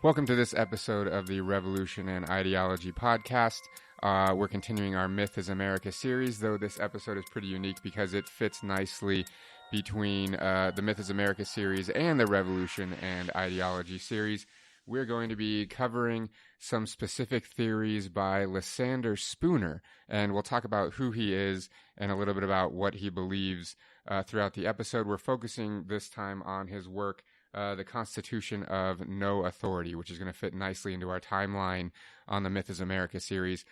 Welcome to this episode of the Revolution and Ideology podcast. We're continuing our Myth is America series, though this episode is pretty unique because it fits nicely between the Myth is America series and the Revolution and Ideology series. We're going to be covering some specific theories by Lysander Spooner, and we'll talk about who he is and a little bit about what he believes throughout the episode. We're focusing this time on his work, The Constitution of No Authority, which is going to fit nicely into our timeline on the Myth is America series.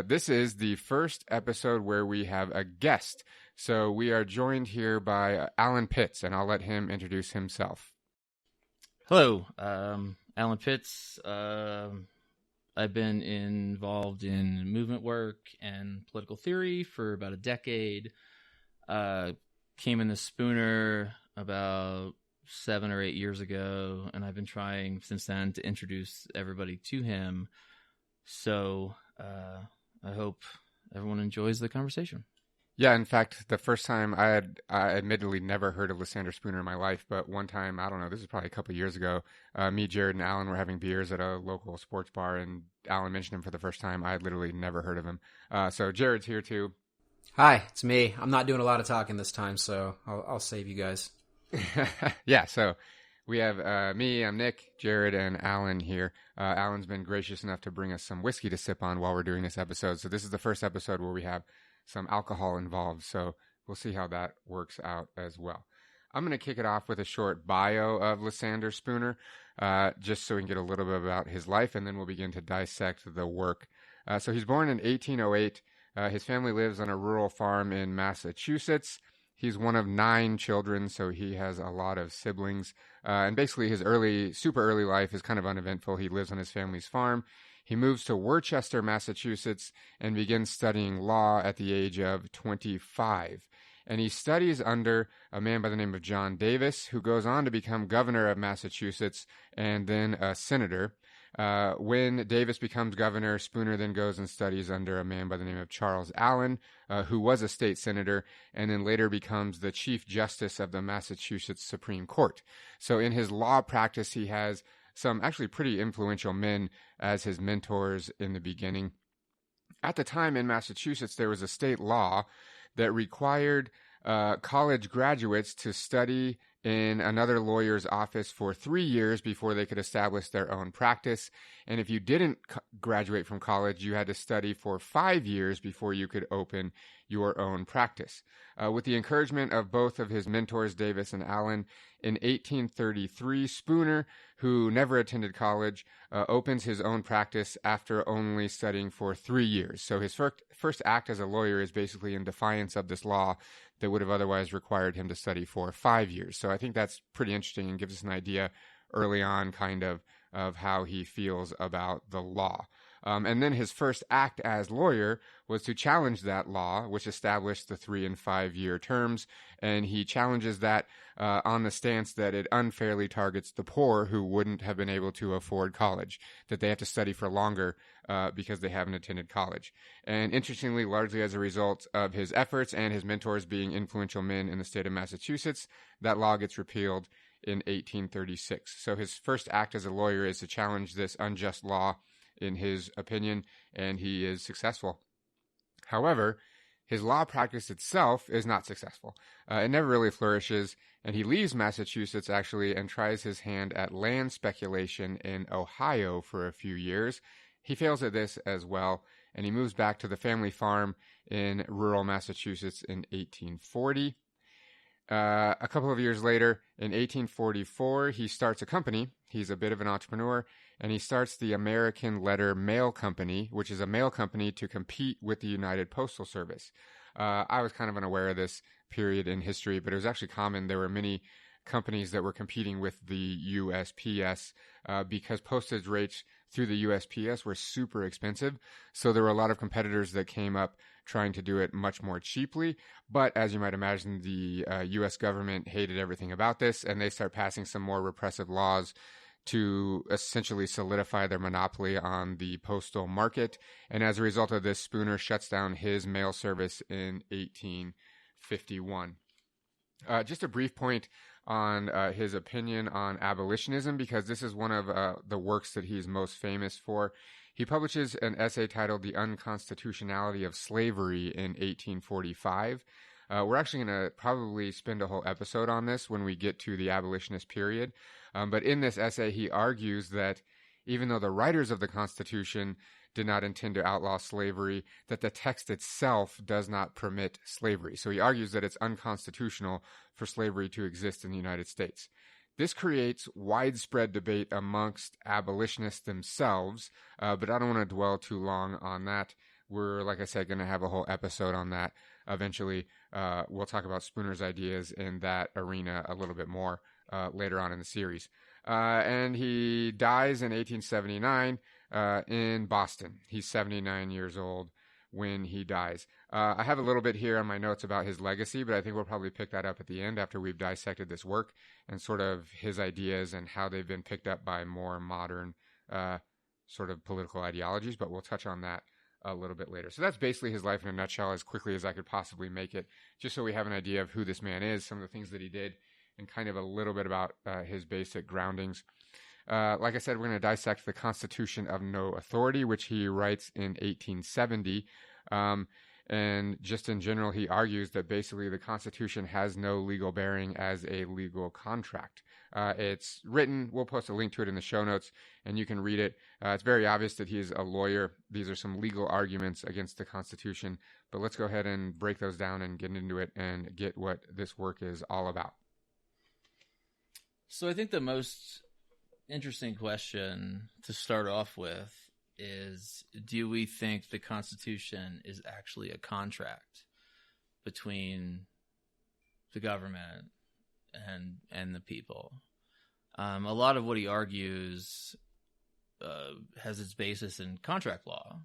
This is the first episode where we have a guest. So we are joined here by Alan Pitts, and I'll let him introduce himself. Hello, Alan Pitts. I've been involved in movement work and political theory for about a decade. Came into Spooner about 7 or 8 years ago, and I've been trying since then to introduce everybody to him. So I hope everyone enjoys the conversation. Yeah, in fact, the first time I admittedly never heard of Lysander Spooner in my life, but one time, I don't know, this is probably a couple of years ago, me, Jared, and Alan were having beers at a local sports bar, and Alan mentioned him for the first time. I had literally never heard of him. So Jared's here too. Hi, it's me. I'm not doing a lot of talking this time, so I'll save you guys. Yeah, so we have me, I'm Nick, Jared, and Alan here. Alan's been gracious enough to bring us some whiskey to sip on while we're doing this episode. So this is the first episode where we have some alcohol involved, so we'll see how that works out as well. I'm going to kick it off with a short bio of Lysander Spooner, just so we can get a little bit about his life, and then we'll begin to dissect the work. So he's born in 1808. His family lives on a rural farm in Massachusetts. He's one of 9 children, so he has a lot of siblings. And basically his super early life is kind of uneventful. He lives on his family's farm. He moves to Worcester, Massachusetts, and begins studying law at the age of 25. And he studies under a man by the name of John Davis, who goes on to become governor of Massachusetts and then a senator. When Davis becomes governor, Spooner then goes and studies under a man by the name of Charles Allen, who was a state senator, and then later becomes the Chief Justice of the Massachusetts Supreme Court. So in his law practice, he has some actually pretty influential men as his mentors in the beginning. At the time in Massachusetts, there was a state law that required college graduates to study in another lawyer's office for 3 years before they could establish their own practice. And if you didn't graduate from college, you had to study for 5 years before you could open your own practice. With the encouragement of both of his mentors, Davis and Allen, in 1833, Spooner, who never attended college, opens his own practice after only studying for 3 years. So his first act as a lawyer is basically in defiance of this law that would have otherwise required him to study for 5 years. So I think that's pretty interesting and gives us an idea early on kind of how he feels about the law. And then his first act as lawyer was to challenge that law, which established the 3 and 5 year terms. And he challenges that on the stance that it unfairly targets the poor who wouldn't have been able to afford college, that they have to study for longer because they haven't attended college. And interestingly, largely as a result of his efforts and his mentors being influential men in the state of Massachusetts, that law gets repealed in 1836. So his first act as a lawyer is to challenge this unjust law, in his opinion, and he is successful. However, his law practice itself is not successful. It never really flourishes, and he leaves Massachusetts, actually, and tries his hand at land speculation in Ohio for a few years. He fails at this as well, and he moves back to the family farm in rural Massachusetts in 1840. A couple of years later, in 1844, he starts a company. He's a bit of an entrepreneur, and he starts the American Letter Mail Company, which is a mail company to compete with the United Postal Service. I was kind of unaware of this period in history, but it was actually common. There were many companies that were competing with the USPS because postage rates through the USPS were super expensive. So there were a lot of competitors that came up trying to do it much more cheaply. But as you might imagine, the U.S. government hated everything about this, and they start passing some more repressive laws to essentially solidify their monopoly on the postal market. And as a result of this, Spooner shuts down his mail service in 1851. Just a brief point on his opinion on abolitionism, because this is one of the works that he's most famous for. He publishes an essay titled The Unconstitutionality of Slavery in 1845. We're actually going to probably spend a whole episode on this when we get to the abolitionist period. But in this essay, he argues that even though the writers of the Constitution did not intend to outlaw slavery, that the text itself does not permit slavery. So he argues that it's unconstitutional for slavery to exist in the United States. This creates widespread debate amongst abolitionists themselves, but I don't want to dwell too long on that. We're, like I said, going to have a whole episode on that. Eventually, we'll talk about Spooner's ideas in that arena a little bit more later on in the series. And he dies in 1879 in Boston. He's 79 years old when he dies. I have a little bit here on my notes about his legacy, but I think we'll probably pick that up at the end after we've dissected this work and sort of his ideas and how they've been picked up by more modern sort of political ideologies, but we'll touch on that a little bit later. So that's basically his life in a nutshell, as quickly as I could possibly make it, just so we have an idea of who this man is, some of the things that he did, and kind of a little bit about his basic groundings. Like I said, we're going to dissect the Constitution of No Authority, which he writes in 1870. And just in general, he argues that basically the Constitution has no legal bearing as a legal contract. It's written, we'll post a link to it in the show notes, and you can read it. It's very obvious that he's a lawyer. These are some legal arguments against the Constitution, but let's go ahead and break those down and get into it and get what this work is all about. So I think the most interesting question to start off with is, do we think the Constitution is actually a contract between the government and the people? A lot of what he argues has its basis in contract law.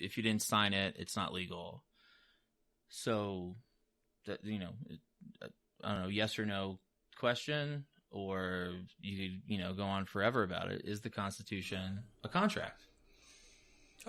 If you didn't sign it, it's not legal. So that, I don't know, yes or no question, or you could, go on forever about it. Is the Constitution a contract?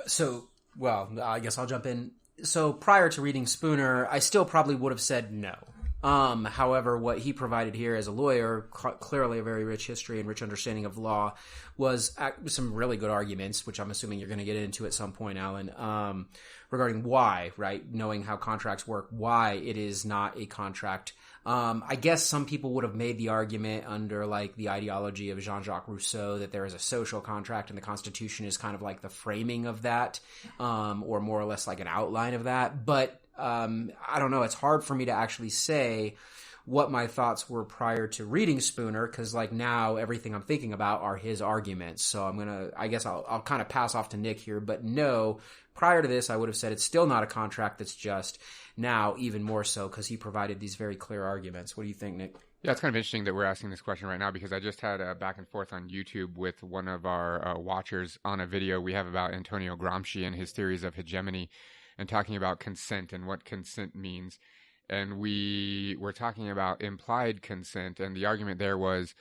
So, well, I guess I'll jump in. So prior to reading Spooner, I still probably would have said no. However, what he provided here as a lawyer, clearly a very rich history and rich understanding of law, was some really good arguments, which I'm assuming you're going to get into at some point, Alan, regarding why, right? Knowing how contracts work, why it is not a contract. I guess some people would have made the argument under like the ideology of Jean-Jacques Rousseau that there is a social contract and the Constitution is kind of like the framing of that, or more or less like an outline of that. But I don't know. It's hard for me to actually say what my thoughts were prior to reading Spooner, because like now everything I'm thinking about are his arguments. So I guess I'll kind of pass off to Nick here. But no, prior to this, I would have said it's still not a contract that's just. Now, even more so, because he provided these very clear arguments. What do you think, Nick? Yeah, it's kind of interesting that we're asking this question right now, because I just had a back and forth on YouTube with one of our watchers on a video we have about Antonio Gramsci and his theories of hegemony, and talking about consent and what consent means. And we were talking about implied consent, and the argument there was,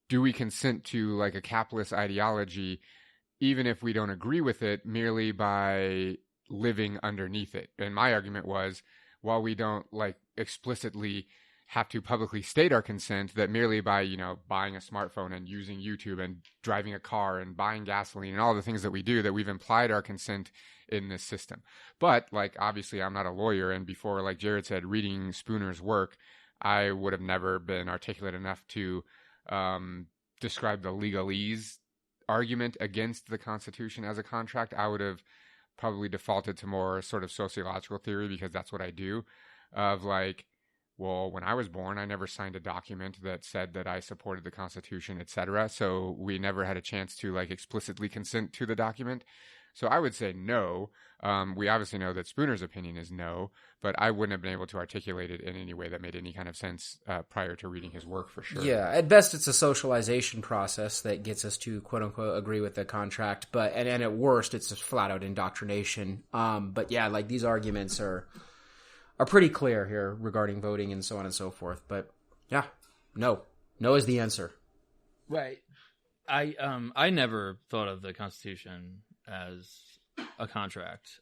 do we consent to like a capitalist ideology even if we don't agree with it merely by living underneath it? And my argument was, while we don't like explicitly have to publicly state our consent, that merely by, buying a smartphone and using YouTube and driving a car and buying gasoline and all the things that we do, that we've implied our consent in this system. But like, obviously I'm not a lawyer. And before, like Jared said, reading Spooner's work, I would have never been articulate enough to describe the legalese argument against the Constitution as a contract. I would have probably defaulted to more sort of sociological theory, because that's what I do, of like, well, when I was born, I never signed a document that said that I supported the Constitution, etc. So we never had a chance to like explicitly consent to the document. So I would say no. We obviously know that Spooner's opinion is no, but I wouldn't have been able to articulate it in any way that made any kind of sense prior to reading his work, for sure. Yeah, at best it's a socialization process that gets us to quote unquote agree with the contract, but and at worst it's just flat out indoctrination. But yeah, like these arguments are pretty clear here regarding voting and so on and so forth. But yeah, no is the answer. Right. I never thought of the Constitution as a contract,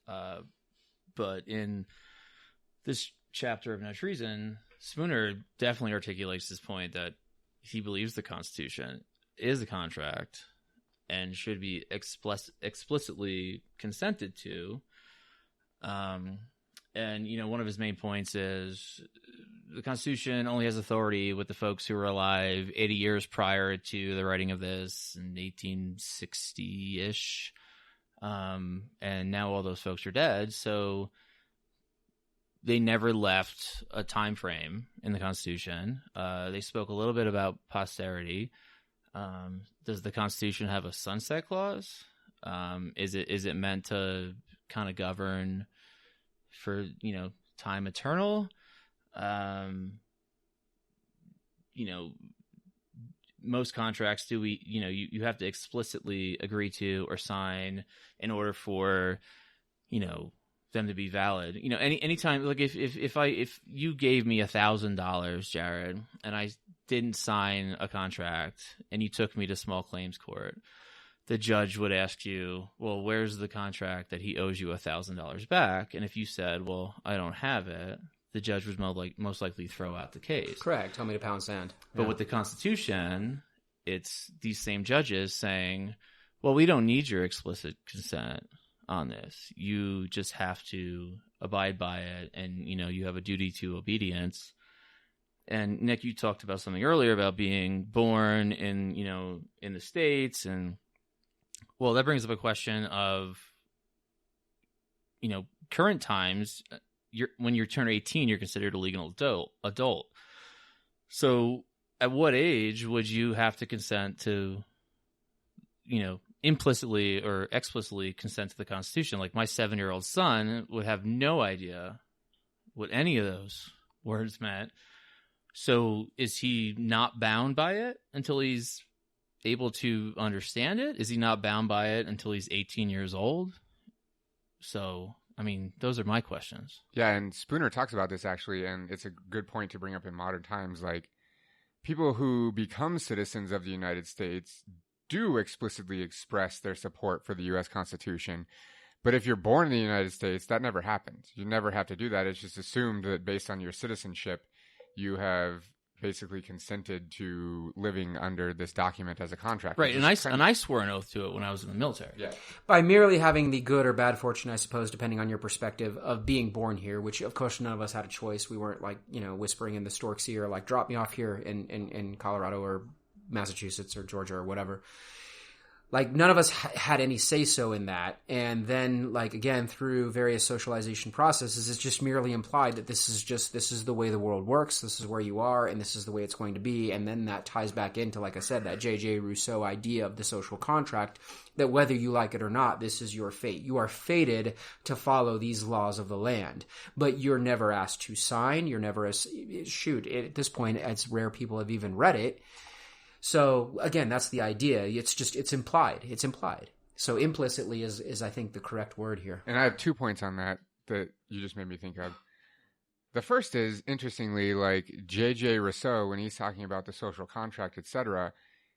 but in this chapter of No Treason, Spooner definitely articulates this point that he believes the Constitution is a contract and should be explicitly consented to. And, one of his main points is the Constitution only has authority with the folks who were alive 80 years prior to the writing of this in 1860-ish. And now all those folks are dead. So they never left a time frame in the Constitution. They spoke a little bit about posterity. Does the Constitution have a sunset clause? Is it meant to kind of govern for time eternal? Most contracts you have to explicitly agree to or sign in order for them to be valid. Anytime, like if you gave me $1,000, Jared, and I didn't sign a contract and you took me to small claims court, the judge would ask you, well, where's the contract that he owes you $1,000 back? And if you said, well, I don't have it, the judge would most likely throw out the case. Correct. Tell me to pound sand. But with the Constitution, it's these same judges saying, well, we don't need your explicit consent on this. You just have to abide by it, and you have a duty to obedience. And Nick, you talked about something earlier about being born in the States, and well, that brings up a question of current times. When you turn 18, you're considered a legal adult. So at what age would you have to consent to implicitly or explicitly consent to the Constitution? Like my 7-year-old son would have no idea what any of those words meant. So is he not bound by it until he's able to understand it? Is he not bound by it until he's 18 years old? So, those are my questions. Yeah, and Spooner talks about this actually, and it's a good point to bring up in modern times. Like, people who become citizens of the United States do explicitly express their support for the U.S. Constitution. But if you're born in the United States, that never happens. You never have to do that. It's just assumed that based on your citizenship, you have basically consented to living under this document as a contract. Right, and I swore an oath to it when I was in the military. Yeah. By merely having the good or bad fortune, I suppose, depending on your perspective, of being born here, which of course none of us had a choice. We weren't whispering in the stork's ear, like, drop me off here in Colorado or Massachusetts or Georgia or whatever. Like, none of us had any say-so in that. And then, again, through various socialization processes, it's just merely implied that this is the way the world works, this is where you are, and this is the way it's going to be. And then that ties back into, like I said, that J.J. Rousseau idea of the social contract, that whether you like it or not, this is your fate. You are fated to follow these laws of the land. But you're never asked to sign. You're never at this point, it's rare people have even read it. So again, that's the idea. It's implied. It's implied. So implicitly is I think the correct word here. And I have 2 points on that you just made me think of. The first is, interestingly, like J.J. Rousseau, when he's talking about the social contract, etc.,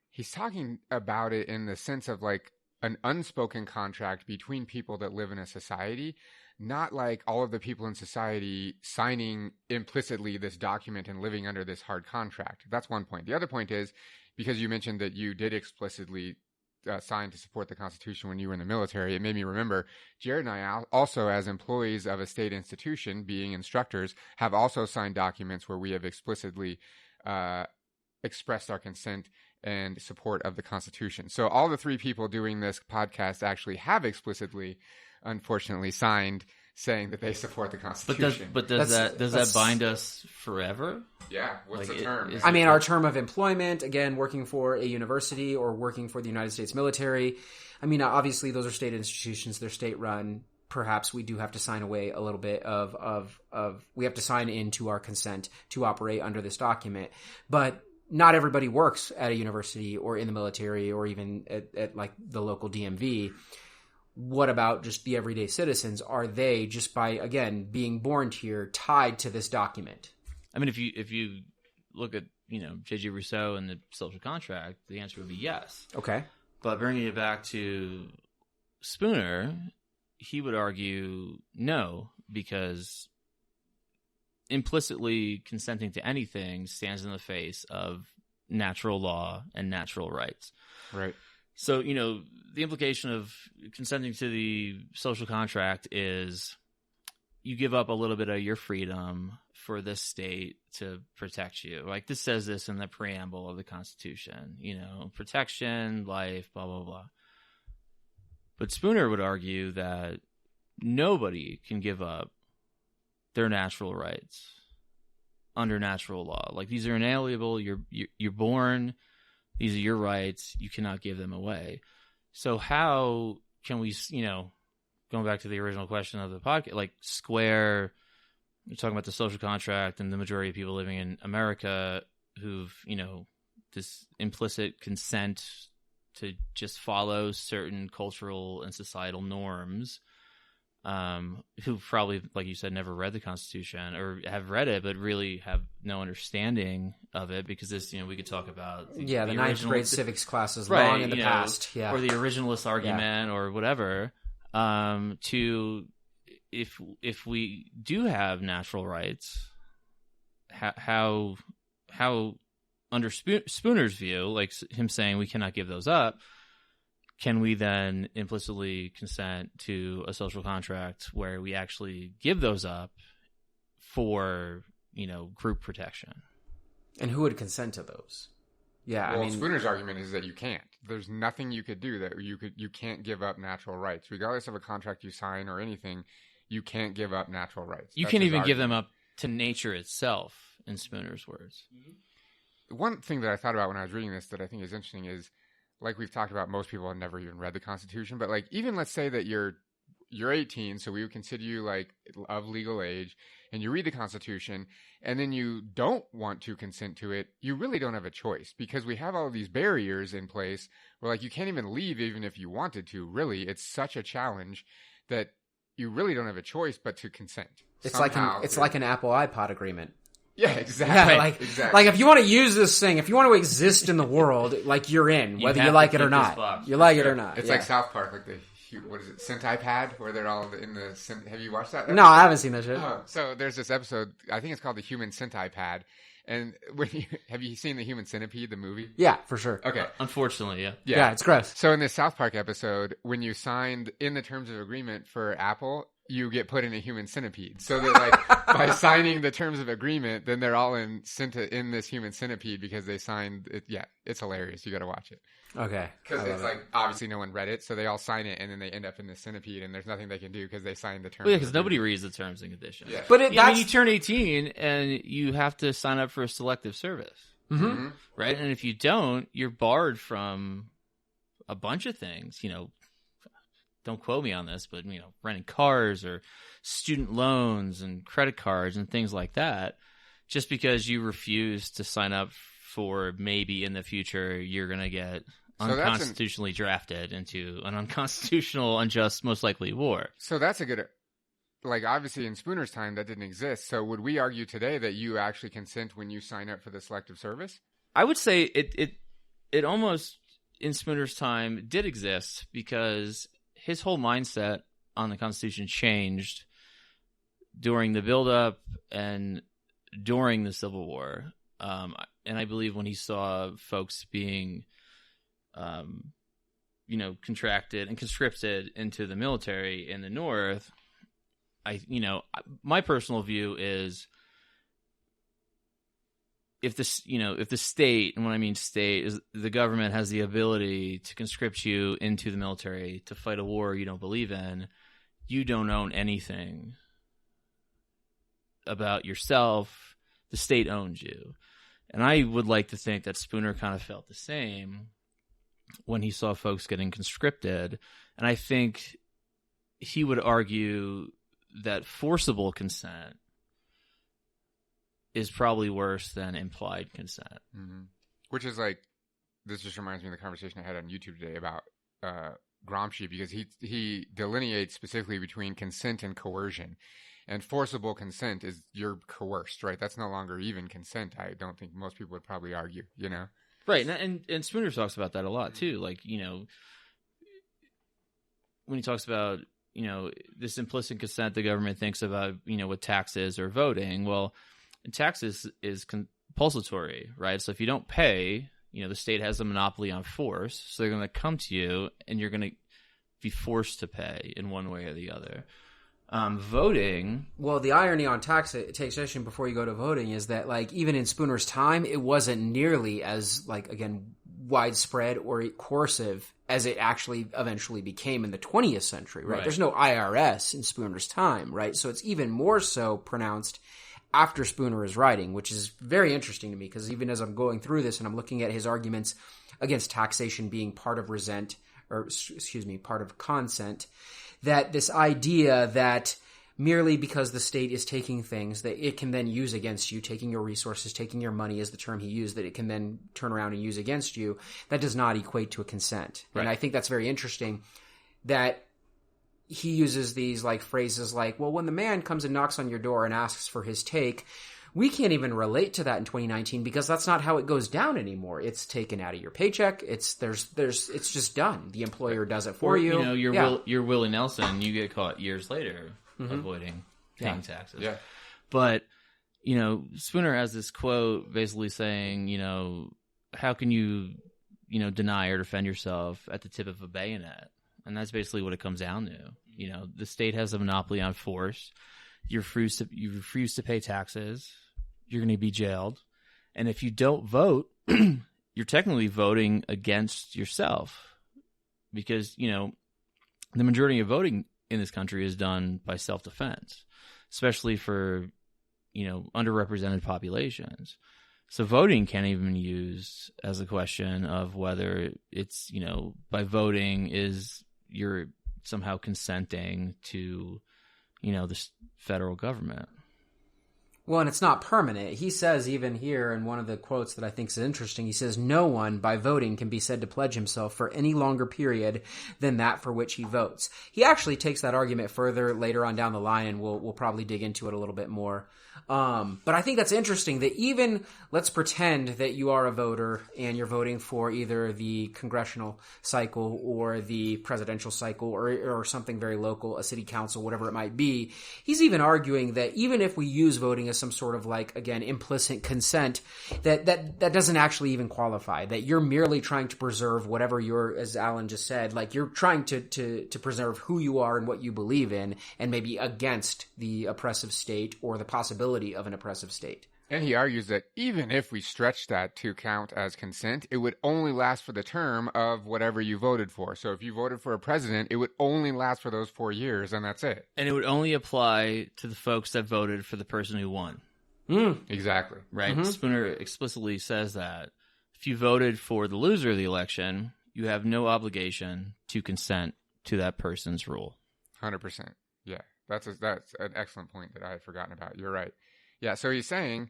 he's talking about it in the sense of like an unspoken contract between people that live in a society, not like all of the people in society signing implicitly this document and living under this hard contract. That's one point. The other point is, because you mentioned that you did explicitly sign to support the Constitution when you were in the military, it made me remember Jared and I also, as employees of a state institution, being instructors, have also signed documents where we have explicitly expressed our consent and support of the Constitution. So all the 3 people doing this podcast actually have explicitly, unfortunately, signed saying that they support the Constitution. But does that bind us forever? Yeah. What's the term? Our term of employment, again, working for a university or working for the United States military. Obviously those are state institutions. They're state run. Perhaps we do have to sign away a little bit of we have to sign into our consent to operate under this document. But not everybody works at a university or in the military or even at like the local DMV. What about just the everyday citizens? Are they, just by, again, being born here, tied to this document? If you look at, J.J. Rousseau and the social contract, the answer would be yes. Okay. But bringing it back to Spooner, he would argue no, because implicitly consenting to anything stands in the face of natural law and natural rights. Right. So, the implication of consenting to the social contract is you give up a little bit of your freedom for the state to protect you. Like, this says this in the preamble of the Constitution, protection, life, blah, blah, blah. But Spooner would argue that nobody can give up their natural rights under natural law. Like, these are inalienable. You're born. These are your rights. You cannot give them away. So how can we, going back to the original question of the podcast, like square, you're talking about the social contract and the majority of people living in America who've, this implicit consent to just follow certain cultural and societal norms, who probably, like you said, never read the Constitution or have read it, but really have no understanding of it, because this, we could talk about the ninth grade civics classes long in the past, or the originalist argument or whatever. To if we do have natural rights, how under Spooner's view, like him saying we cannot give those up, can we then implicitly consent to a social contract where we actually give those up for, group protection? And who would consent to those? Yeah, well, Spooner's argument is that you can't. There's nothing you could do that you can't give up natural rights, regardless of a contract you sign or anything. You can't give up natural rights. You can't even give them up to nature itself, in Spooner's words. One thing that I thought about when I was reading this that I think is interesting is, like we've talked about, most people have never even read the Constitution, but like, even let's say that you're 18, so we would consider you like of legal age, and you read the Constitution, and then you don't want to consent to it, you really don't have a choice, because we have all of these barriers in place where like you can't even leave even if you wanted to. Really, it's such a challenge that you really don't have a choice but to consent. It's like an Apple iPod agreement. Yeah, exactly. Yeah, like if you want to use this thing, if you want to exist in the world, like you're in, whether you like it or not. You like it or not. It's like South Park, like what is it, Sentai Pad, where they're all in the. Have you watched that episode? No, I haven't seen that shit. So there's this episode, I think it's called the Human Sentai Pad, and have you seen the Human Centipede, the movie? Yeah, for sure. Okay, unfortunately, yeah. Yeah, it's gross. So in this South Park episode, when you signed in the terms of agreement for Apple, you get put in a human centipede. So that like by signing the terms of agreement, then they're all in this human centipede because they signed it. Yeah, it's hilarious. You got to watch it. Okay. Because it's like, obviously no one read it, so they all sign it, and then they end up in the centipede, and there's nothing they can do because they signed the terms. Well, yeah, because nobody reads the terms and conditions. Yeah. But you turn 18 and you have to sign up for a selective service. Mm-hmm. Right? And if you don't, you're barred from a bunch of things, don't quote me on this, but renting cars or student loans and credit cards and things like that, just because you refuse to sign up for maybe in the future you're going to get unconstitutionally drafted into an unconstitutional, unjust, most likely war. So that's a good, like, obviously in Spooner's time that didn't exist. So would we argue today that you actually consent when you sign up for the selective service? I would say it almost in Spooner's time did exist, because his whole mindset on the Constitution changed during the buildup and during the Civil War. And I believe when he saw folks being, contracted and conscripted into the military in the North, my personal view is if the state, and when I mean state, is the government has the ability to conscript you into the military to fight a war you don't believe in, you don't own anything about yourself. The state owns you. And I would like to think that Spooner kind of felt the same when he saw folks getting conscripted. And I think he would argue that forcible consent is probably worse than implied consent. Mm-hmm. Which is like, this just reminds me of the conversation I had on YouTube today about Gramsci, because he delineates specifically between consent and coercion. And forcible consent is you're coerced, right? That's no longer even consent. I don't think most people would probably argue, Right, and Spooner talks about that a lot too. Like, when he talks about this implicit consent the government thinks about, with taxes or voting. Well, taxes is compulsory, right? So if you don't pay, the state has a monopoly on force. So they're going to come to you and you're going to be forced to pay in one way or the other. Voting. Well, the irony on taxation before you go to voting is that, like, even in Spooner's time, it wasn't nearly as, like, again, widespread or coercive as it actually eventually became in the 20th century, right? There's no IRS in Spooner's time, right? So it's even more so pronounced after Spooner is writing, which is very interesting to me, because even as I'm going through this and I'm looking at his arguments against taxation being part of part of consent, that this idea that merely because the state is taking things that it can then use against you, taking your resources, taking your money is the term he used, that it can then turn around and use against you, that does not equate to a consent. Right. And I think that's very interesting that he uses these like phrases like, well, when the man comes and knocks on your door and asks for his take, we can't even relate to that in 2019 because that's not how it goes down anymore. It's taken out of your paycheck. It's just done. The employer does it for you. You're Willie Nelson. You get caught years later avoiding paying taxes. Yeah. But Spooner has this quote basically saying, how can you deny or defend yourself at the tip of a bayonet? And that's basically what it comes down to. The state has a monopoly on force. You refuse to pay taxes, you're going to be jailed. And if you don't vote, you're technically voting against yourself, because, the majority of voting in this country is done by self-defense, especially for, underrepresented populations. So voting can't even be used as a question of whether it's, by voting is you're somehow consenting to the federal government. Well, and it's not permanent. He says even here in one of the quotes that I think is interesting, he says, no one by voting can be said to pledge himself for any longer period than that for which he votes. He actually takes that argument further later on down the line, and we'll probably dig into it a little bit more. But I think that's interesting that even, let's pretend that you are a voter and you're voting for either the congressional cycle or the presidential cycle or something very local, a city council, whatever it might be. He's even arguing that even if we use voting as some sort of like, again, implicit consent, that doesn't actually even qualify, that you're merely trying to preserve whatever you're, as Alan just said, like you're trying to preserve who you are and what you believe in, and maybe against the oppressive state or the possibility of an oppressive state. And he argues that even if we stretch that to count as consent, it would only last for the term of whatever you voted for. So if you voted for a president, it would only last for those 4 years, and that's it. And it would only apply to the folks that voted for the person who won. Exactly. Right? Mm-hmm. Spooner explicitly says that if you voted for the loser of the election, you have no obligation to consent to that person's rule. 100%. Yeah, that's an excellent point that I had forgotten about. You're right. Yeah, so he's saying,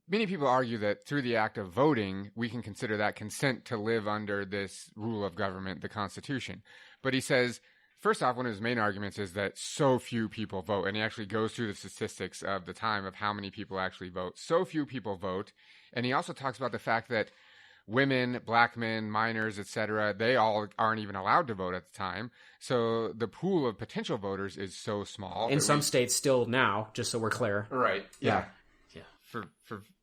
many people argue that through the act of voting, we can consider that consent to live under this rule of government, the Constitution. But he says, first off, one of his main arguments is that so few people vote. And he actually goes through the statistics of the time of how many people actually vote. So few people vote. And he also talks about the fact that women, black men, minors, etc., they all aren't even allowed to vote at the time. So the pool of potential voters is so small. In some states still now, just so we're clear. Right. Yeah. For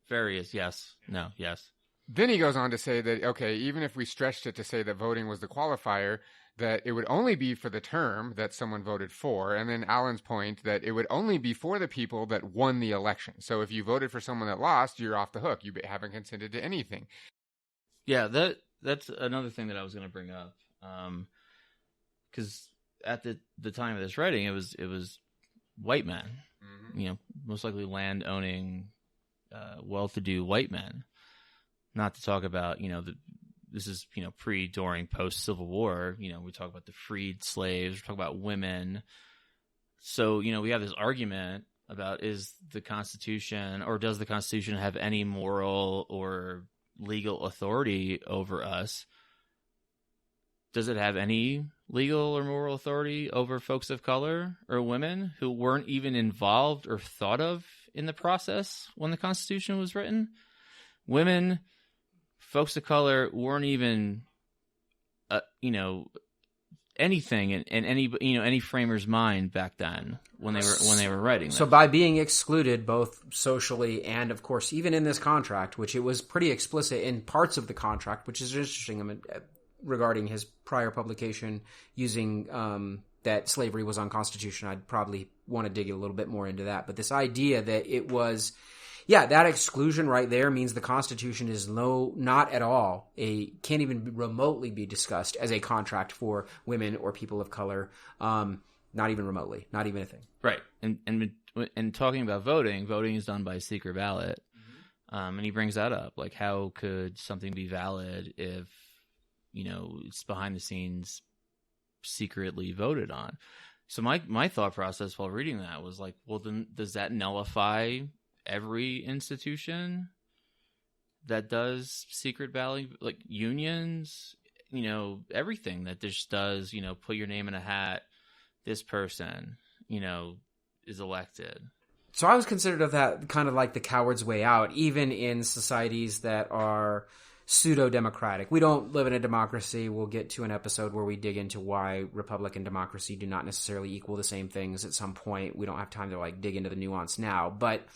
various, yes. No, yes. Then he goes on to say that, okay, even if we stretched it to say that voting was the qualifier, that it would only be for the term that someone voted for. And then Alan's point that it would only be for the people that won the election. So if you voted for someone that lost, you're off the hook. You haven't consented to anything. Yeah, that's another thing that I was going to bring up. Because at the time of this writing, it was white men, most likely land-owning, well-to-do white men. Not to talk about, this is, pre, during, post-Civil War. We talk about the freed slaves. We talk about women. So, we have this argument about, is the Constitution, or does the Constitution have any moral or legal authority over us? Does it have any legal or moral authority over folks of color or women who weren't even involved or thought of in the process when the Constitution was written? Women, folks of color weren't even, anything in any framer's mind back then when they were writing. So by being excluded both socially and, of course, even in this contract, which it was pretty explicit in parts of the contract, which is interesting regarding his prior publication using that slavery was unconstitutional. I'd probably want to dig a little bit more into that. But this idea that it was... Yeah, that exclusion right there means the Constitution is not at all can't even remotely be discussed as a contract for women or people of color. Not even remotely, not even a thing. Right, and talking about voting is done by secret ballot, and he brings that up. Like, how could something be valid if it's behind the scenes, secretly voted on? So my thought process while reading that was like, well, then does that nullify every institution that does secret ballot, like unions, everything that just does, put your name in a hat, this person, is elected. So I was considered of that kind of like the coward's way out, even in societies that are pseudo-democratic. We don't live in a democracy. We'll get to an episode where we dig into why republic and democracy do not necessarily equal the same things at some point. We don't have time to dig into the nuance now, but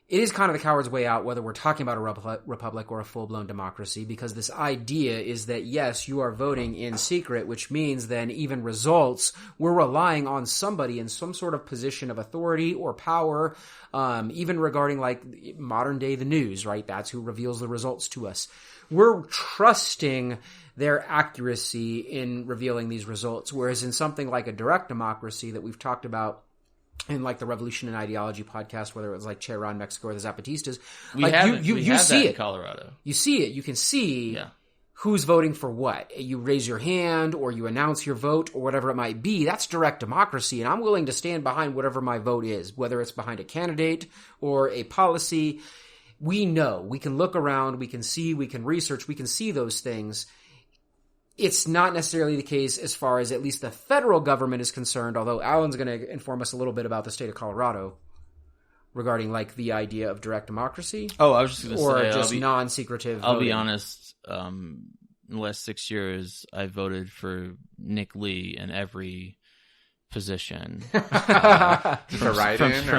it is kind of the coward's way out, whether we're talking about a republic or a full-blown democracy, because this idea is that, yes, you are voting in secret, which means then even results, we're relying on somebody in some sort of position of authority or power, even regarding modern day the news, right? That's who reveals the results to us. We're trusting their accuracy in revealing these results, whereas in something like a direct democracy that we've talked about in the Revolution and Ideology podcast, whether it was Cherán, Mexico, or the Zapatistas, you see it in Colorado. You see it. You can see who's voting for what. You raise your hand or you announce your vote or whatever it might be. That's direct democracy, and I'm willing to stand behind whatever my vote is, whether it's behind a candidate or a policy. We know. We can look around. We can see. We can research. We can see those things. It's not necessarily the case as far as at least the federal government is concerned, although Alan's going to inform us a little bit about the state of Colorado regarding the idea of direct democracy. Oh, I was just going to say... Or just non-secretive I'll voting. be honest, in the last 6 years, I voted for Nick Lee in every position. From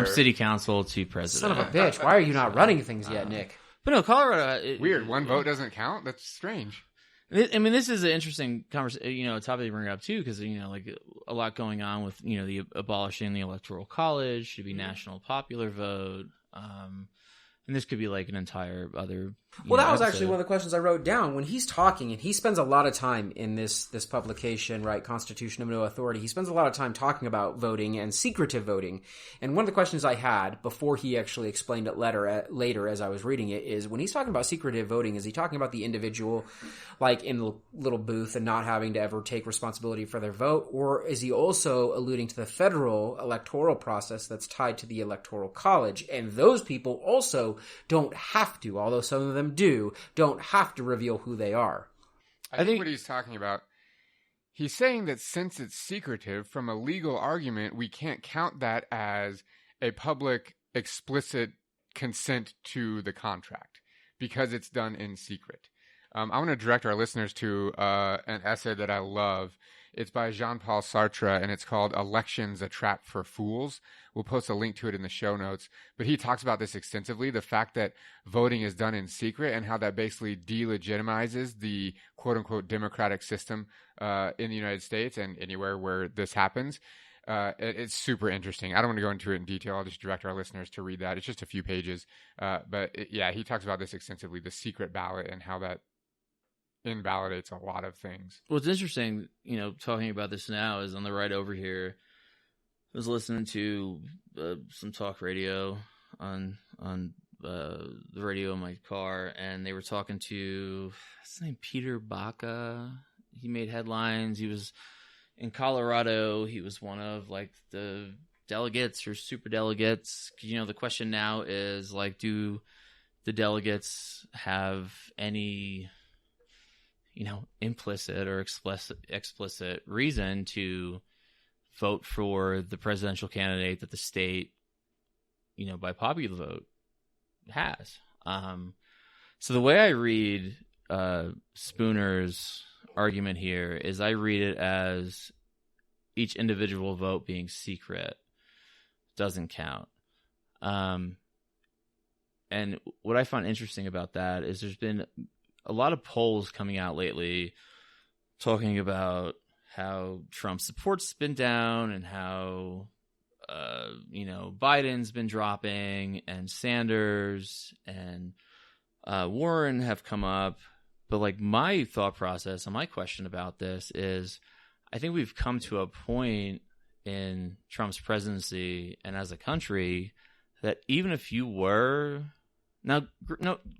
city council to president. Son of a bitch, why are you not running things yet, Nick? But no, Colorado... Weird, one vote doesn't count? That's strange. I mean, this is an interesting conversation, topic to bring up too, because a lot going on with the abolishing the electoral college, should be national popular vote, and this could be an entire other. Well, that was actually one of the questions I wrote down when he's talking, and he spends a lot of time in this publication, right? Constitution of No Authority. He spends a lot of time talking about voting and secretive voting. And one of the questions I had before he actually explained it later as I was reading it is, when he's talking about secretive voting, is he talking about the individual, in the little booth and not having to ever take responsibility for their vote, or is he also alluding to the federal electoral process that's tied to the electoral college? And those people also don't have to, although some of them don't have to reveal who they are. I think what he's talking about, he's saying that since it's secretive, from a legal argument, we can't count that as a public explicit consent to the contract because it's done in secret. I want to direct our listeners to an essay that I love. It's by Jean-Paul Sartre, and it's called Elections, a Trap for Fools. We'll post a link to it in the show notes. But he talks about this extensively, the fact that voting is done in secret and how that basically delegitimizes the quote-unquote democratic system in the United States and anywhere where this happens. It's super interesting. I don't want to go into it in detail. I'll just direct our listeners to read that. It's just a few pages. He talks about this extensively, the secret ballot and how that invalidates a lot of things. What's interesting, talking about this now is on the ride over here, I was listening to some talk radio on the radio in my car, and they were talking to, what's his name, Peter Baca. He made headlines. He was in Colorado. He was one of the delegates or super delegates. The question now is do the delegates have any implicit or explicit reason to vote for the presidential candidate that the state, by popular vote has. So the way I read Spooner's argument here is I read it as each individual vote being secret doesn't count. And what I find interesting about that is there's been a lot of polls coming out lately talking about how Trump's support's been down and how, Biden's been dropping and Sanders and Warren have come up. But like my thought process and my question about this is I think we've come to a point in Trump's presidency and as a country that even if you were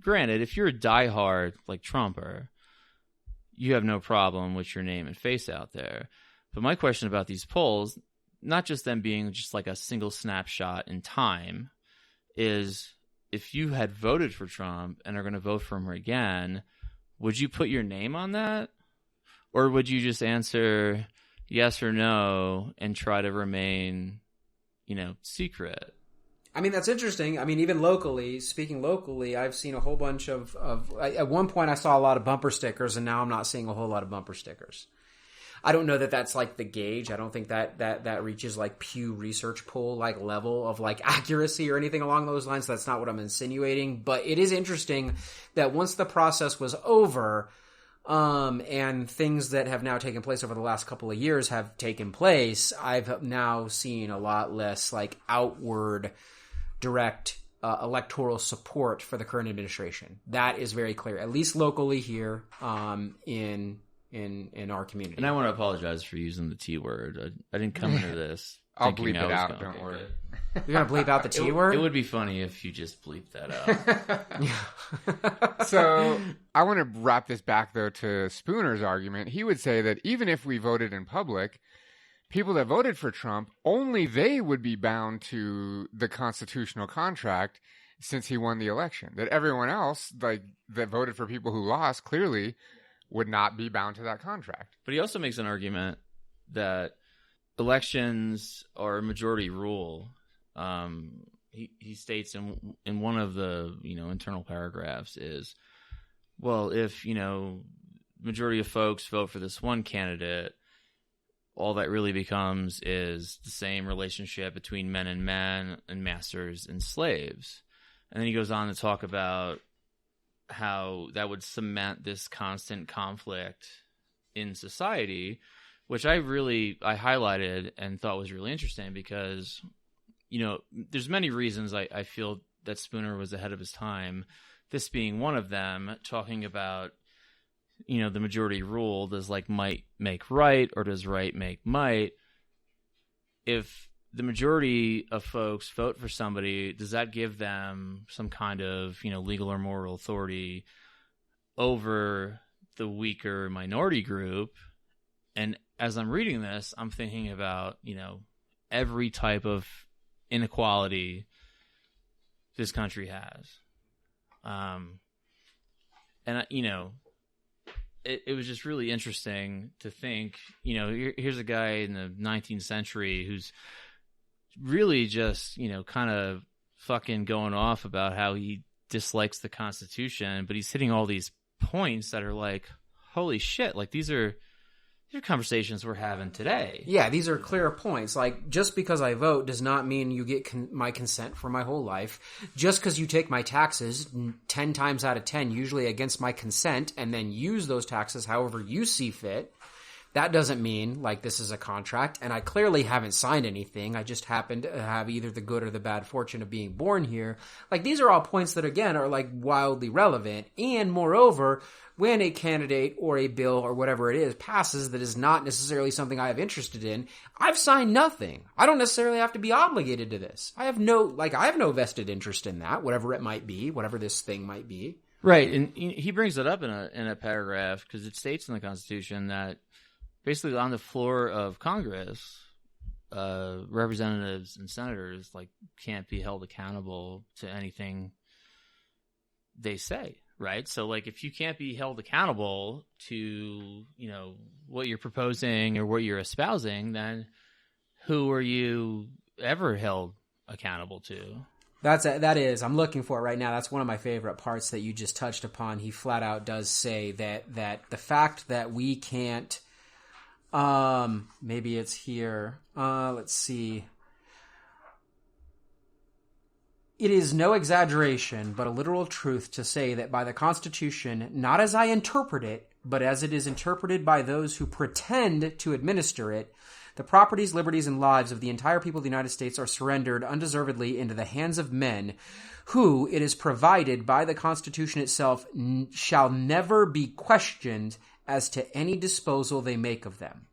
granted, if you're a diehard like Trumper, you have no problem with your name and face out there. But my question about these polls, not just them being just like a single snapshot in time, is if you had voted for Trump and are going to vote for him again, would you put your name on that? Or would you just answer yes or no and try to remain, secret? I mean, that's interesting. I mean, even speaking locally, I've seen a whole bunch of at one point I saw a lot of bumper stickers, and now I'm not seeing a whole lot of bumper stickers. I don't know that that's like the gauge. I don't think that reaches like Pew Research poll like level of like accuracy or anything along those lines. That's not what I'm insinuating. But it is interesting that once the process was over, and things that have now taken place over the last couple of years have taken place, I've now seen a lot less like outward direct electoral support for the current administration. That is very clear, at least locally here in our community. And I want to apologize for using the T word. I didn't come into this. I'll bleep it out. Don't worry. You're gonna bleep out the T word? It would be funny if you just bleeped that out. So I want to wrap this back though to Spooner's argument. He would say that even if we voted in public, people that voted for Trump, only they would be bound to the constitutional contract since he won the election. That everyone else, like that voted for people who lost, clearly would not be bound to that contract. But he also makes an argument that elections are majority rule. He states in one of the internal paragraphs is, well, if majority of folks vote for this one candidate, all that really becomes is the same relationship between men and masters and slaves. And then he goes on to talk about how that would cement this constant conflict in society, which I highlighted and thought was really interesting because, there's many reasons I feel that Spooner was ahead of his time, this being one of them, talking about, the majority rule. Does like might make right, or does right make might? If the majority of folks vote for somebody, does that give them some kind of, legal or moral authority over the weaker minority group? And as I'm reading this, I'm thinking about, every type of inequality this country has. And it was just really interesting to think, here's a guy in the 19th century who's really just, kind of fucking going off about how he dislikes the Constitution, but he's hitting all these points that are like, holy shit, like these are conversations we're having today. Yeah, these are clear points. Like, just because I vote does not mean you get my consent for my whole life. Just because you take my taxes 10 times out of 10, usually against my consent, and then use those taxes however you see fit, that doesn't mean, like, this is a contract. And I clearly haven't signed anything. I just happen to have either the good or the bad fortune of being born here. Like, these are all points that, again, are, like, wildly relevant. And, moreover, when a candidate or a bill or whatever it is passes that is not necessarily something I have interested in, I've signed nothing. I don't necessarily have to be obligated to this. I have no vested interest in that, whatever it might be, whatever this thing might be. Right. And he brings it up in a paragraph because it states in the Constitution that basically on the floor of Congress, representatives and senators like can't be held accountable to anything they say. Right. So like if you can't be held accountable to, what you're proposing or what you're espousing, then who are you ever held accountable to? That is. I'm looking for it right now. That's one of my favorite parts that you just touched upon. He flat out does say that the fact that we can't. Maybe it's here. Let's see. It is no exaggeration, but a literal truth to say that by the Constitution, not as I interpret it, but as it is interpreted by those who pretend to administer it, the properties, liberties, and lives of the entire people of the United States are surrendered undeservedly into the hands of men who, it is provided by the Constitution itself, shall never be questioned as to any disposal they make of them.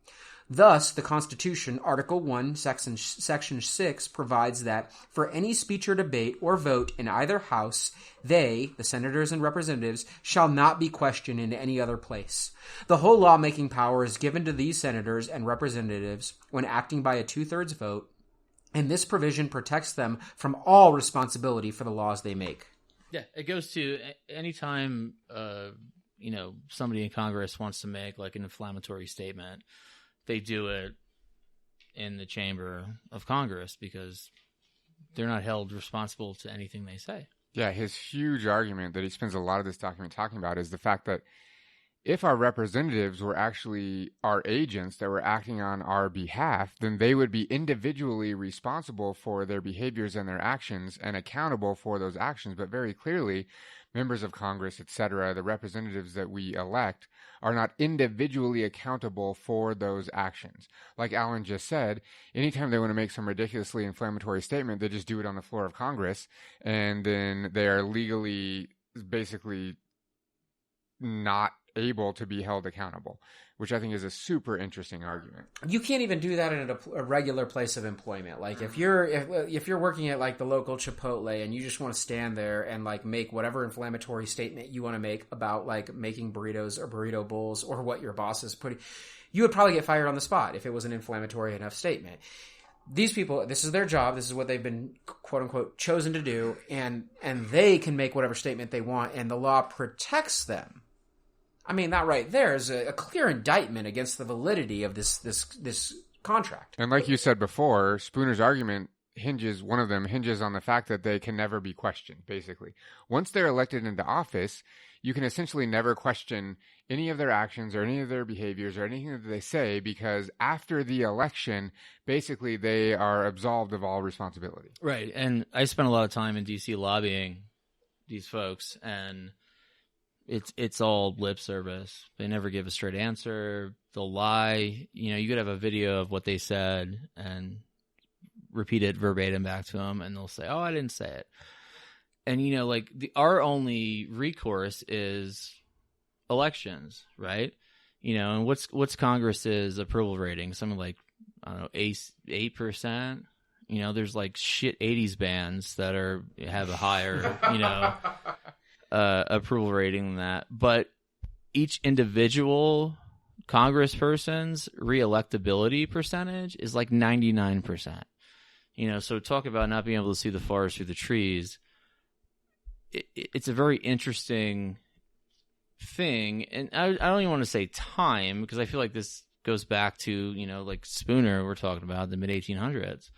Thus, the Constitution, Article 1, Section 6, provides that for any speech or debate or vote in either house, they, the senators and representatives, shall not be questioned in any other place. The whole lawmaking power is given to these senators and representatives when acting by a two-thirds vote, and this provision protects them from all responsibility for the laws they make. Yeah, it goes to anytime, somebody in Congress wants to make like an inflammatory statement, they do it in the chamber of Congress because they're not held responsible to anything they say. Yeah, his huge argument that he spends a lot of this document talking about is the fact that if our representatives were actually our agents that were acting on our behalf, then they would be individually responsible for their behaviors and their actions and accountable for those actions. But very clearly, members of Congress, etc., the representatives that we elect are not individually accountable for those actions. Like Alan just said, anytime they want to make some ridiculously inflammatory statement, they just do it on the floor of Congress, and then they are legally basically not able to be held accountable, which I think is a super interesting argument. You can't even do that in a regular place of employment. Like if you're working at like the local Chipotle and you just want to stand there and like make whatever inflammatory statement you want to make about like making burritos or burrito bowls or what your boss is putting, you would probably get fired on the spot if it was an inflammatory enough statement. These people, this is their job. This is what they've been, quote unquote, chosen to do. And they can make whatever statement they want, and the law protects them. I mean, that right there is a clear indictment against the validity of this contract. And like you said before, Spooner's argument one of them hinges on the fact that they can never be questioned, basically. Once they're elected into office, you can essentially never question any of their actions or any of their behaviors or anything that they say, because after the election, basically they are absolved of all responsibility. Right. And I spent a lot of time in D.C. lobbying these folks, and it's all lip service. They never give a straight answer. They'll lie. You could have a video of what they said and repeat it verbatim back to them, and they'll say, "Oh, I didn't say it." And our only recourse is elections, right? And what's Congress's approval rating? Something like, I don't know, 8%. There's like shit 80s bands that have a higher, approval rating than that. But each individual congressperson's reelectability percentage is like 99%. So talk about not being able to see the forest through the trees. It's a very interesting thing. And I don't even want to say time, because I feel like this goes back to, like Spooner we're talking about, the mid-1800s.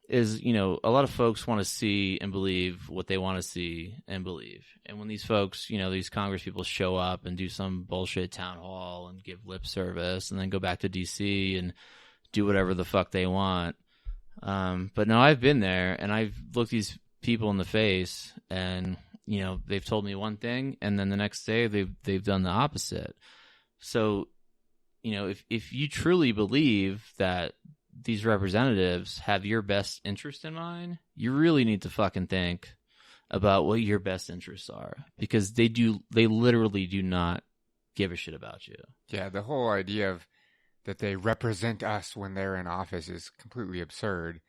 Is, a lot of folks want to see and believe what they want to see and believe. And when these folks, these Congress people show up and do some bullshit town hall and give lip service and then go back to D.C. and do whatever the fuck they want. But no, I've been there and I've looked these people in the face and, they've told me one thing and then the next day they've done the opposite. So, if you truly believe that these representatives have your best interest in mind, you really need to fucking think about what your best interests are, because they literally do not give a shit about you. Yeah, the whole idea of that they represent us when they're in office is completely absurd.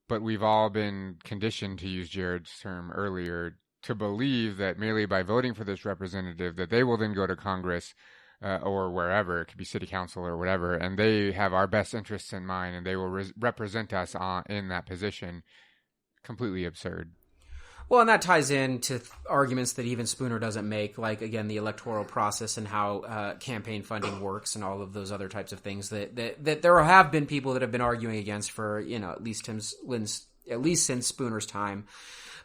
But we've all been conditioned, to use Jared's term earlier, to believe that merely by voting for this representative that they will then go to Congress or wherever, it could be city council or whatever, and they have our best interests in mind and they will represent us in that position. Completely absurd. Well, and that ties into arguments that even Spooner doesn't make, like, again, the electoral process and how campaign funding works and all of those other types of things that there have been people that have been arguing against for, at least at least since Spooner's time.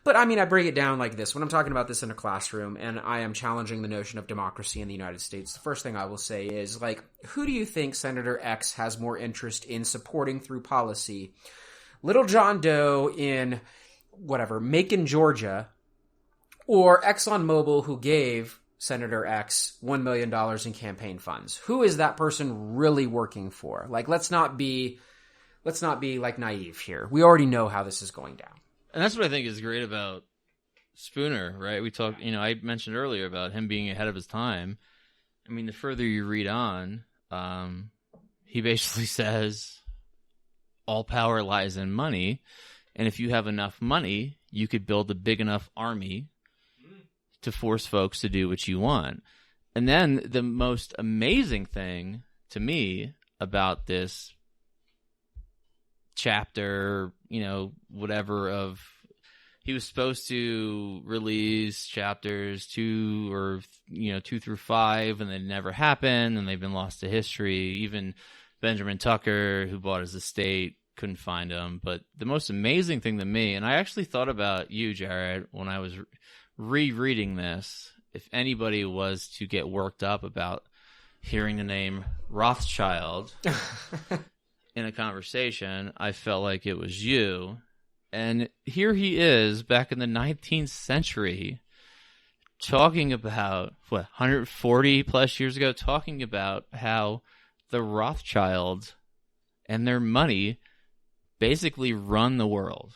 But I mean, I break it down like this. When I'm talking about this in a classroom and I am challenging the notion of democracy in the United States, the first thing I will say is, like, who do you think Senator X has more interest in supporting through policy? Little John Doe in, whatever, Macon, Georgia, or ExxonMobil, who gave Senator X $1 million in campaign funds? Who is that person really working for? Like, let's not be like naive here. We already know how this is going down. And that's what I think is great about Spooner, right? We talked, I mentioned earlier about him being ahead of his time. I mean, the further you read on, he basically says all power lies in money. And if you have enough money, you could build a big enough army to force folks to do what you want. And then the most amazing thing to me about this chapter, whatever, of he was supposed to release chapters 2 through 5, and they never happened, and they've been lost to history. Even Benjamin Tucker, who bought his estate, couldn't find them. But the most amazing thing to me, and I actually thought about you, Jared, when I was rereading this, if anybody was to get worked up about hearing the name Rothschild in a conversation, I felt like it was you. And here he is back in the 19th century talking about, 140 plus years ago, talking about how the Rothschilds and their money basically run the world.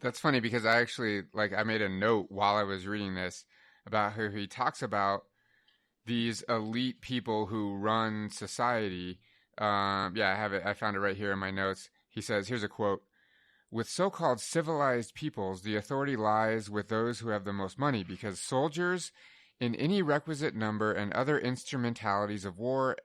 That's funny because I actually, I made a note while I was reading this about how he talks about these elite people who run society. I have it. I found it right here in my notes. He says, here's a quote: "With so-called civilized peoples, the authority lies with those who have the most money, because soldiers in any requisite number and other instrumentalities of war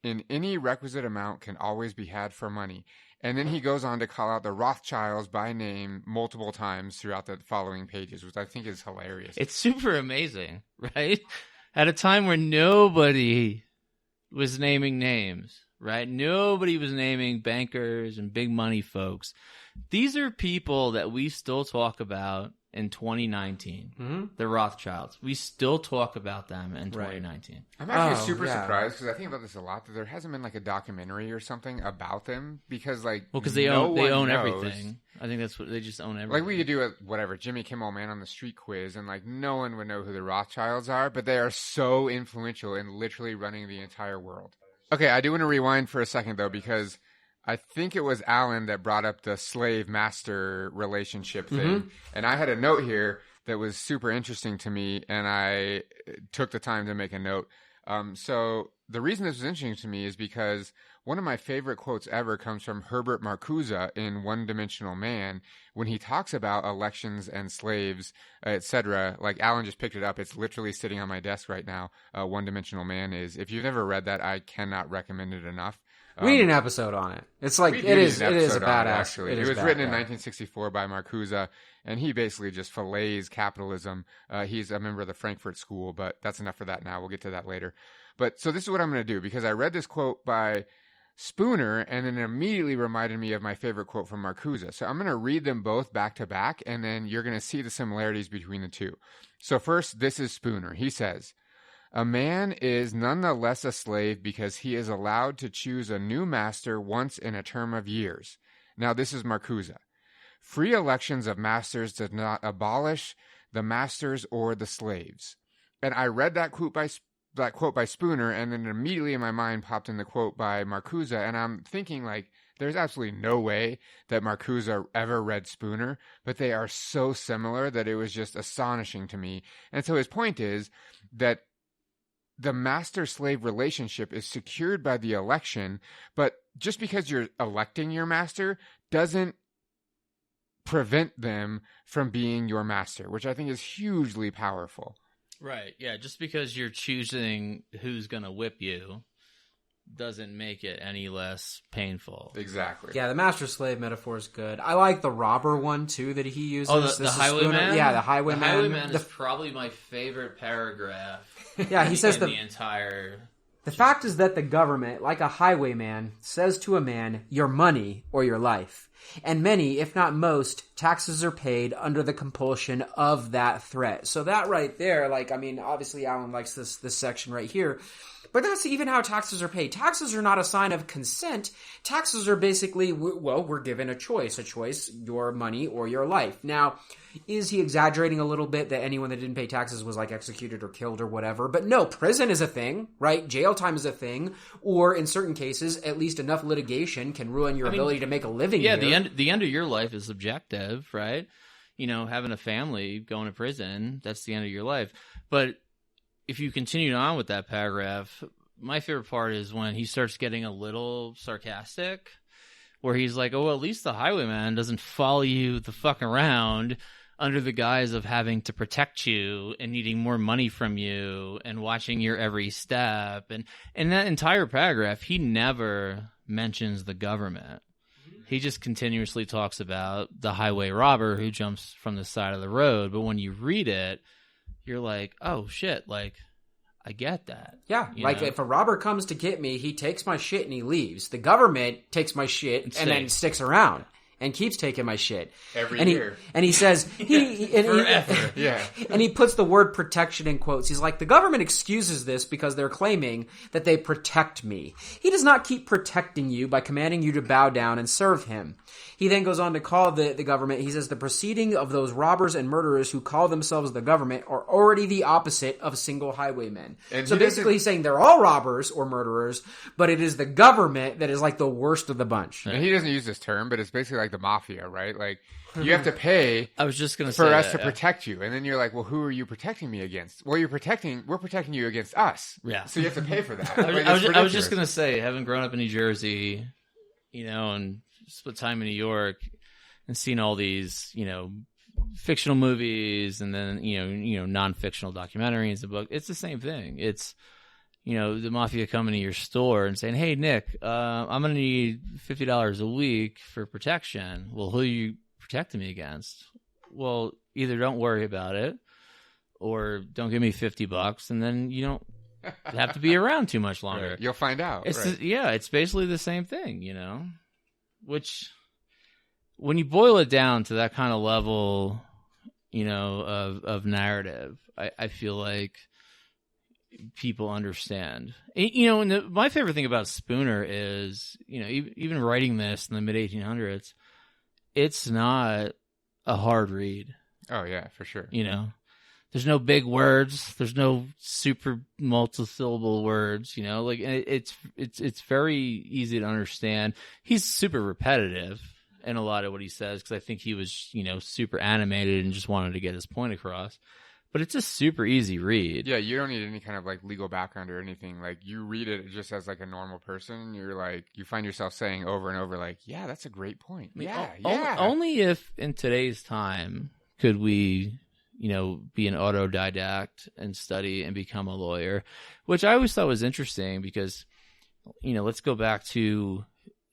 in any requisite amount can always be had for money." And then he goes on to call out the Rothschilds by name multiple times throughout the following pages, which I think is hilarious. It's super amazing, right? At a time where nobody was naming names, right? Nobody was naming bankers and big money folks. These are people that we still talk about in 2019. Mm-hmm. The Rothschilds. We still talk about them in 2019. I'm actually super surprised, because I think about this a lot, that there hasn't been a documentary or something about them, because because they own everything. I think that's what they just own everything. We could do a Jimmy Kimmel Man on the Street quiz, and no one would know who the Rothschilds are, but they are so influential in literally running the entire world. Okay, I do want to rewind for a second though, because I think it was Alan that brought up the slave-master relationship thing. Mm-hmm. And I had a note here that was super interesting to me, and I took the time to make a note. So the reason this was interesting to me is because one of my favorite quotes ever comes from Herbert Marcuse in One-Dimensional Man, when he talks about elections and slaves, etc. Alan just picked it up. It's literally sitting on my desk right now. One-Dimensional Man is. If you've never read that, I cannot recommend it enough. We need an episode on it. It's it is a badass. It was written in 1964 by Marcuse, and he basically just fillets capitalism. He's a member of the Frankfurt School, but that's enough for that now. We'll get to that later. But so this is what I'm going to do, because I read this quote by Spooner, and then it immediately reminded me of my favorite quote from Marcuse. So I'm going to read them both back to back, and then you're going to see the similarities between the two. So first, this is Spooner. He says, "A man is none the less a slave because he is allowed to choose a new master once in a term of years." Now, this is Marcuse. "Free elections of masters does not abolish the masters or the slaves." And I read that quote by Spooner, and then immediately in my mind popped in the quote by Marcuse, and I'm thinking, there's absolutely no way that Marcuse ever read Spooner, but they are so similar that it was just astonishing to me. And so his point is that the master-slave relationship is secured by the election, but just because you're electing your master doesn't prevent them from being your master, which I think is hugely powerful. Right, yeah, just because you're choosing who's going to whip you doesn't make it any less painful. Exactly. Yeah, the master-slave metaphor is good. I like the robber one, too, that he uses. Oh, the Highwayman? Yeah, the Highwayman. The Highwayman is probably my favorite paragraph. Yeah, he says the entire... The fact is that the government, like a highwayman, says to a man, your money or your life. And many, if not most, taxes are paid under the compulsion of that threat. So that right there, like, I mean, obviously Alan likes this section right here, but that's even how taxes are paid. Taxes are not a sign of consent. Taxes are basically, well, we're given a choice, your money or your life. Now, is he exaggerating a little bit that anyone that didn't pay taxes was like executed or killed or whatever? But no, prison is a thing, right? Jail time is a thing. Or in certain cases, at least enough litigation can ruin your ability to make a living. Yeah, here. the end of your life is subjective, right? You know, having a family, going to prison, that's the end of your life. But if you continue on with that paragraph, my favorite part is when he starts getting a little sarcastic, where he's like, oh, well, at least the Highwayman doesn't follow you the fuck around under the guise of having to protect you and needing more money from you and watching your every step. And in that entire paragraph, he never mentions the government. He just continuously talks about the highway robber who jumps from the side of the road. But when you read it, you're like, oh, shit, like, I get that. Yeah, like if a robber comes to get me, he takes my shit and he leaves. The government takes my shit and then sticks around and keeps taking my shit every year. And he says forever. Yeah. And he puts the word protection in quotes. He's like, the government excuses this because they're claiming that they protect me. He does not keep protecting you by commanding you to bow down and serve him. He then goes on to call the government. He says the proceeding of those robbers and murderers who call themselves the government are already the opposite of single highwaymen. And so basically he's saying they're all robbers or murderers, but it is the government that is like the worst of the bunch. And he doesn't use this term, but it's basically like the mafia, right? Like, you have to pay I was just gonna for say us that, to yeah. protect you. And then you're like, well, who are you protecting me against? Well, we're protecting you against us. Yeah. So you have to pay for that. I was just going to say, having grown up in New Jersey, you know, and spent time in New York and seen all these, you know, fictional movies and then, you know, non-fictional documentaries and books, it's the same thing. It's, you know, the mafia coming to your store and saying, hey, Nick, I'm going to need $50 a week for protection. Well, who are you protecting me against? Well, either don't worry about it or don't give me $50 and then you don't have to be around too much longer. Right. You'll find out. It's basically the same thing, you know, which when you boil it down to that kind of level, you know, of narrative, I feel like people understand. You know, and my favorite thing about Spooner is, you know, even writing this in the mid-1800s, it's not a hard read. Oh, yeah, for sure. You know, there's no big words. There's no super multi-syllable words, you know, like it's very easy to understand. He's super repetitive in a lot of what he says because I think he was, you know, super animated and just wanted to get his point across. But it's a super easy read. Yeah, you don't need any kind of like legal background or anything. Like you read it just as like a normal person. You're like, you find yourself saying over and over, like, yeah, that's a great point. I mean, Yeah. Only if in today's time could we, you know, be an autodidact and study and become a lawyer, which I always thought was interesting because, you know, let's go back to,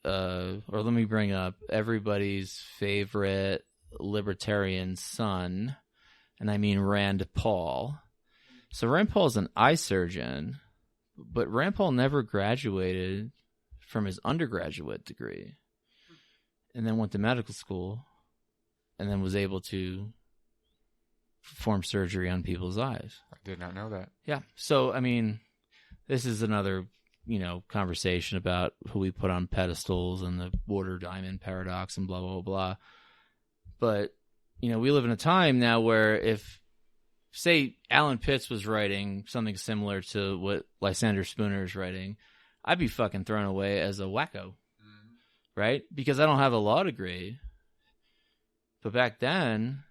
or let me bring up everybody's favorite libertarian son. And I mean Rand Paul. So Rand Paul's an eye surgeon, but Rand Paul never graduated from his undergraduate degree and then went to medical school and then was able to perform surgery on people's eyes. I did not know that. Yeah. So, I mean, this is another, you know, conversation about who we put on pedestals and the water diamond paradox and blah, blah, blah. But, you know, we live in a time now where if, say, Alan Pitts was writing something similar to what Lysander Spooner is writing, I'd be fucking thrown away as a wacko, right? Because I don't have a law degree. But back then,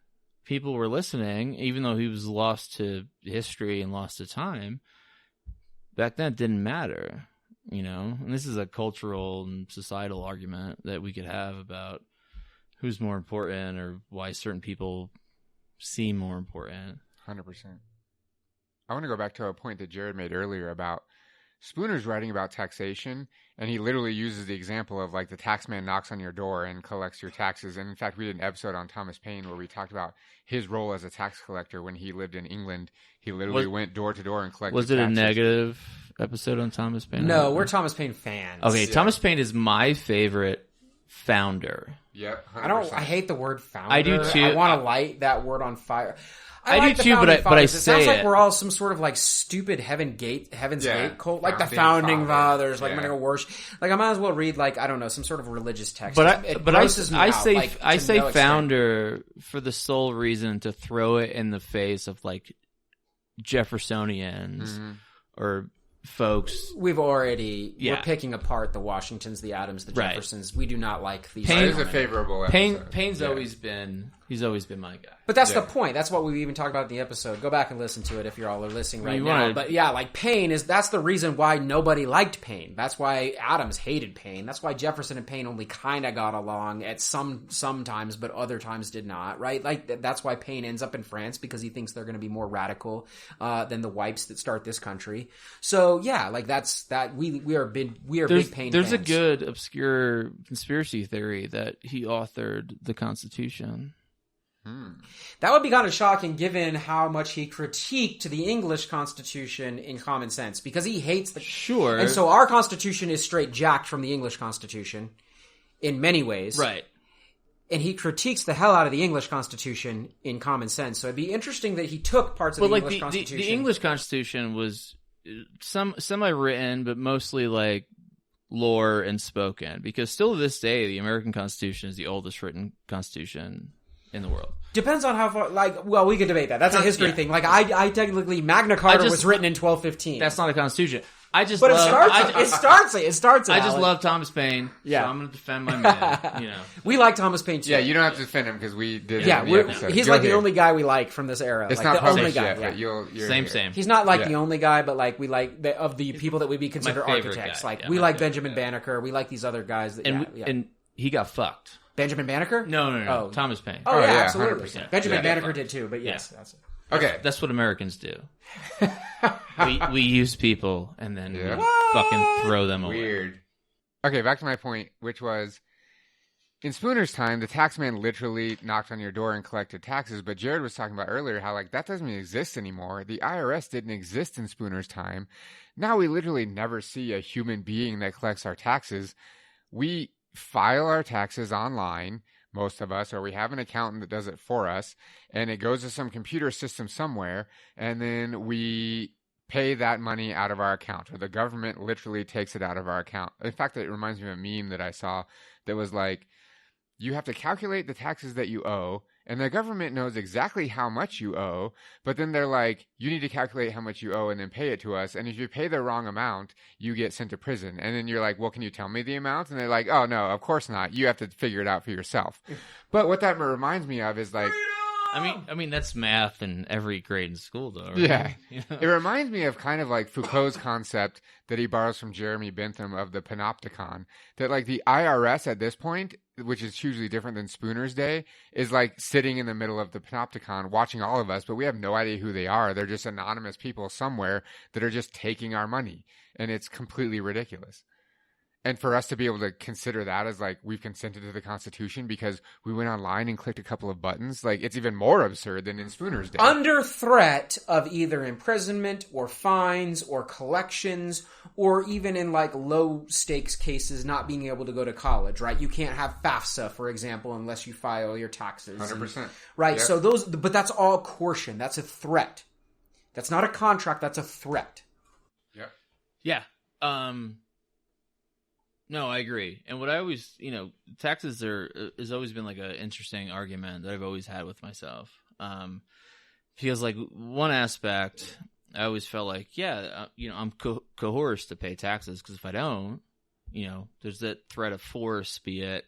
people were listening, even though he was lost to history and lost to time. Back then, it didn't matter, you know? And this is a cultural and societal argument that we could have about who's more important or why certain people seem more important. 100%. I want to go back to a point that Jared made earlier about Spooner's writing about taxation, and he literally uses the example of like the taxman knocks on your door and collects your taxes. And in fact, we did an episode on Thomas Paine where we talked about his role as a tax collector when he lived in England. He literally went door to door and collected taxes. Was it a negative episode on Thomas Paine? No, we're Thomas Paine fans. Okay, yeah. Thomas Paine is my favorite founder. Yep. 100%. I hate the word founder. I do too. I want to light that word on fire. I like do the too, but founding I fathers. say it sounds like it. we're all some sort of like stupid Heaven's Gate cult, like the founding fathers. Like I'm gonna go worship. Like I might as well read like I don't know some sort of religious text. I say no founder for the sole reason to throw it in the face of like Jeffersonians or folks. We're picking apart the Washingtons, the Adams, the Jeffersons. We do not like these. It is a favorable episode. Paine's always been my guy. But that's the point. That's what we even talked about in the episode. Go back and listen to it if you all are listening right now. But yeah, like Paine that's the reason why nobody liked Paine. That's why Adams hated Paine. That's why Jefferson and Paine only kind of got along at sometimes, but other times did not, right? Like that's why Paine ends up in France because he thinks they're going to be more radical than the wipes that start this country. So yeah, like we are big Paine There's fans. a good obscure conspiracy theory that he authored the Constitution. That would be kind of shocking given how much he critiqued the English Constitution in Common Sense, because he hates the... Sure. And so our Constitution is straight jacked from the English Constitution in many ways. Right. And he critiques the hell out of the English Constitution in Common Sense. So it'd be interesting that he took parts of the English Constitution... The English Constitution was semi-written, but mostly like lore and spoken, because still to this day, the American Constitution is the oldest written constitution in the world. Depends on how far, we could debate that. That's a history thing. Like, I technically, Magna Carta was written in 1215. That's not a constitution. It starts I just love Thomas Paine, so I'm going to defend my man, We like Thomas Paine, too. Yeah, you don't have to defend him, because we did he's like the only guy we like from this era. It's like, not the only published guy. yet, but you're same. here. He's not like the only guy, but like we like of the people that we consider architects. Guy. We like Benjamin Banneker. We like these other guys. And he got fucked. Benjamin Banneker? No. Oh. Thomas Paine. Oh, yeah, yeah, absolutely. 100%. Benjamin Banneker did too, but yes. That's it. Okay. That's what Americans do. we use people and then we fucking throw them away. Weird. Okay, back to my point, which was, in Spooner's time, the taxman literally knocked on your door and collected taxes, but Jared was talking about earlier how, like, that doesn't exist anymore. The IRS didn't exist in Spooner's time. Now we literally never see a human being that collects our taxes. We file our taxes online, most of us, or we have an accountant that does it for us, and it goes to some computer system somewhere, and then we pay that money out of our account, or the government literally takes it out of our account. In fact, it reminds me of a meme that I saw that was like, you have to calculate the taxes that you owe, and the government knows exactly how much you owe, but then they're like, you need to calculate how much you owe and then pay it to us, and if you pay the wrong amount, you get sent to prison. And then you're like, well, can you tell me the amount? And they're like, oh, no, of course not. You have to figure it out for yourself. But what that reminds me of is like... I mean that's math in every grade in school, though. Right? Yeah. It reminds me of kind of like Foucault's concept that he borrows from Jeremy Bentham of the panopticon, that like the IRS at this point, which is hugely different than Spooner's day, is like sitting in the middle of the panopticon watching all of us, but we have no idea who they are. They're just anonymous people somewhere that are just taking our money, and it's completely ridiculous. And for us to be able to consider that as like we've consented to the Constitution because we went online and clicked a couple of buttons, like it's even more absurd than in Spooner's day. Under threat of either imprisonment or fines or collections, or even in like low stakes cases not being able to go to college, right? You can't have FAFSA, for example, unless you file your taxes. 100%. Right, Yep. So but that's all coercion. That's a threat. That's not a contract, that's a threat. Yeah. Yeah. No, I agree. And what I always, taxes has always been like an interesting argument that I've always had with myself. Feels like one aspect, I always felt like, I'm coerced to pay taxes because if I don't, there's that threat of force, be it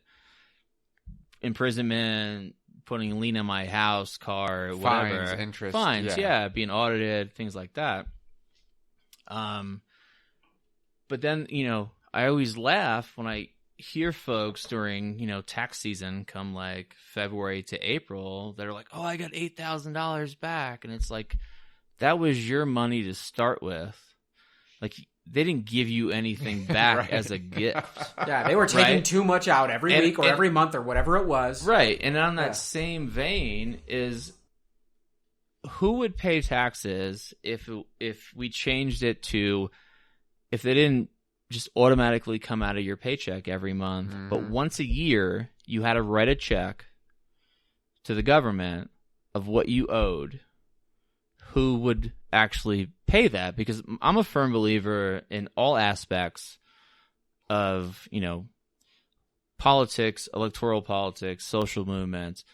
imprisonment, putting a lien on my house, car, whatever. Fines, interest. Fines, being audited, things like that. But then, I always laugh when I hear folks during, tax season come like February to April that are like, oh, I got $8,000 back. And it's like, that was your money to start with. Like, they didn't give you anything back Right. as a gift. Yeah, they were taking too much out every week or every month or whatever it was. Right. And on that same vein is, who would pay taxes if we changed it to, if they didn't just automatically come out of your paycheck every month. Mhm. But once a year, you had to write a check to the government of what you owed. Who would actually pay that? Because I'm a firm believer in all aspects of, politics, electoral politics, social movements.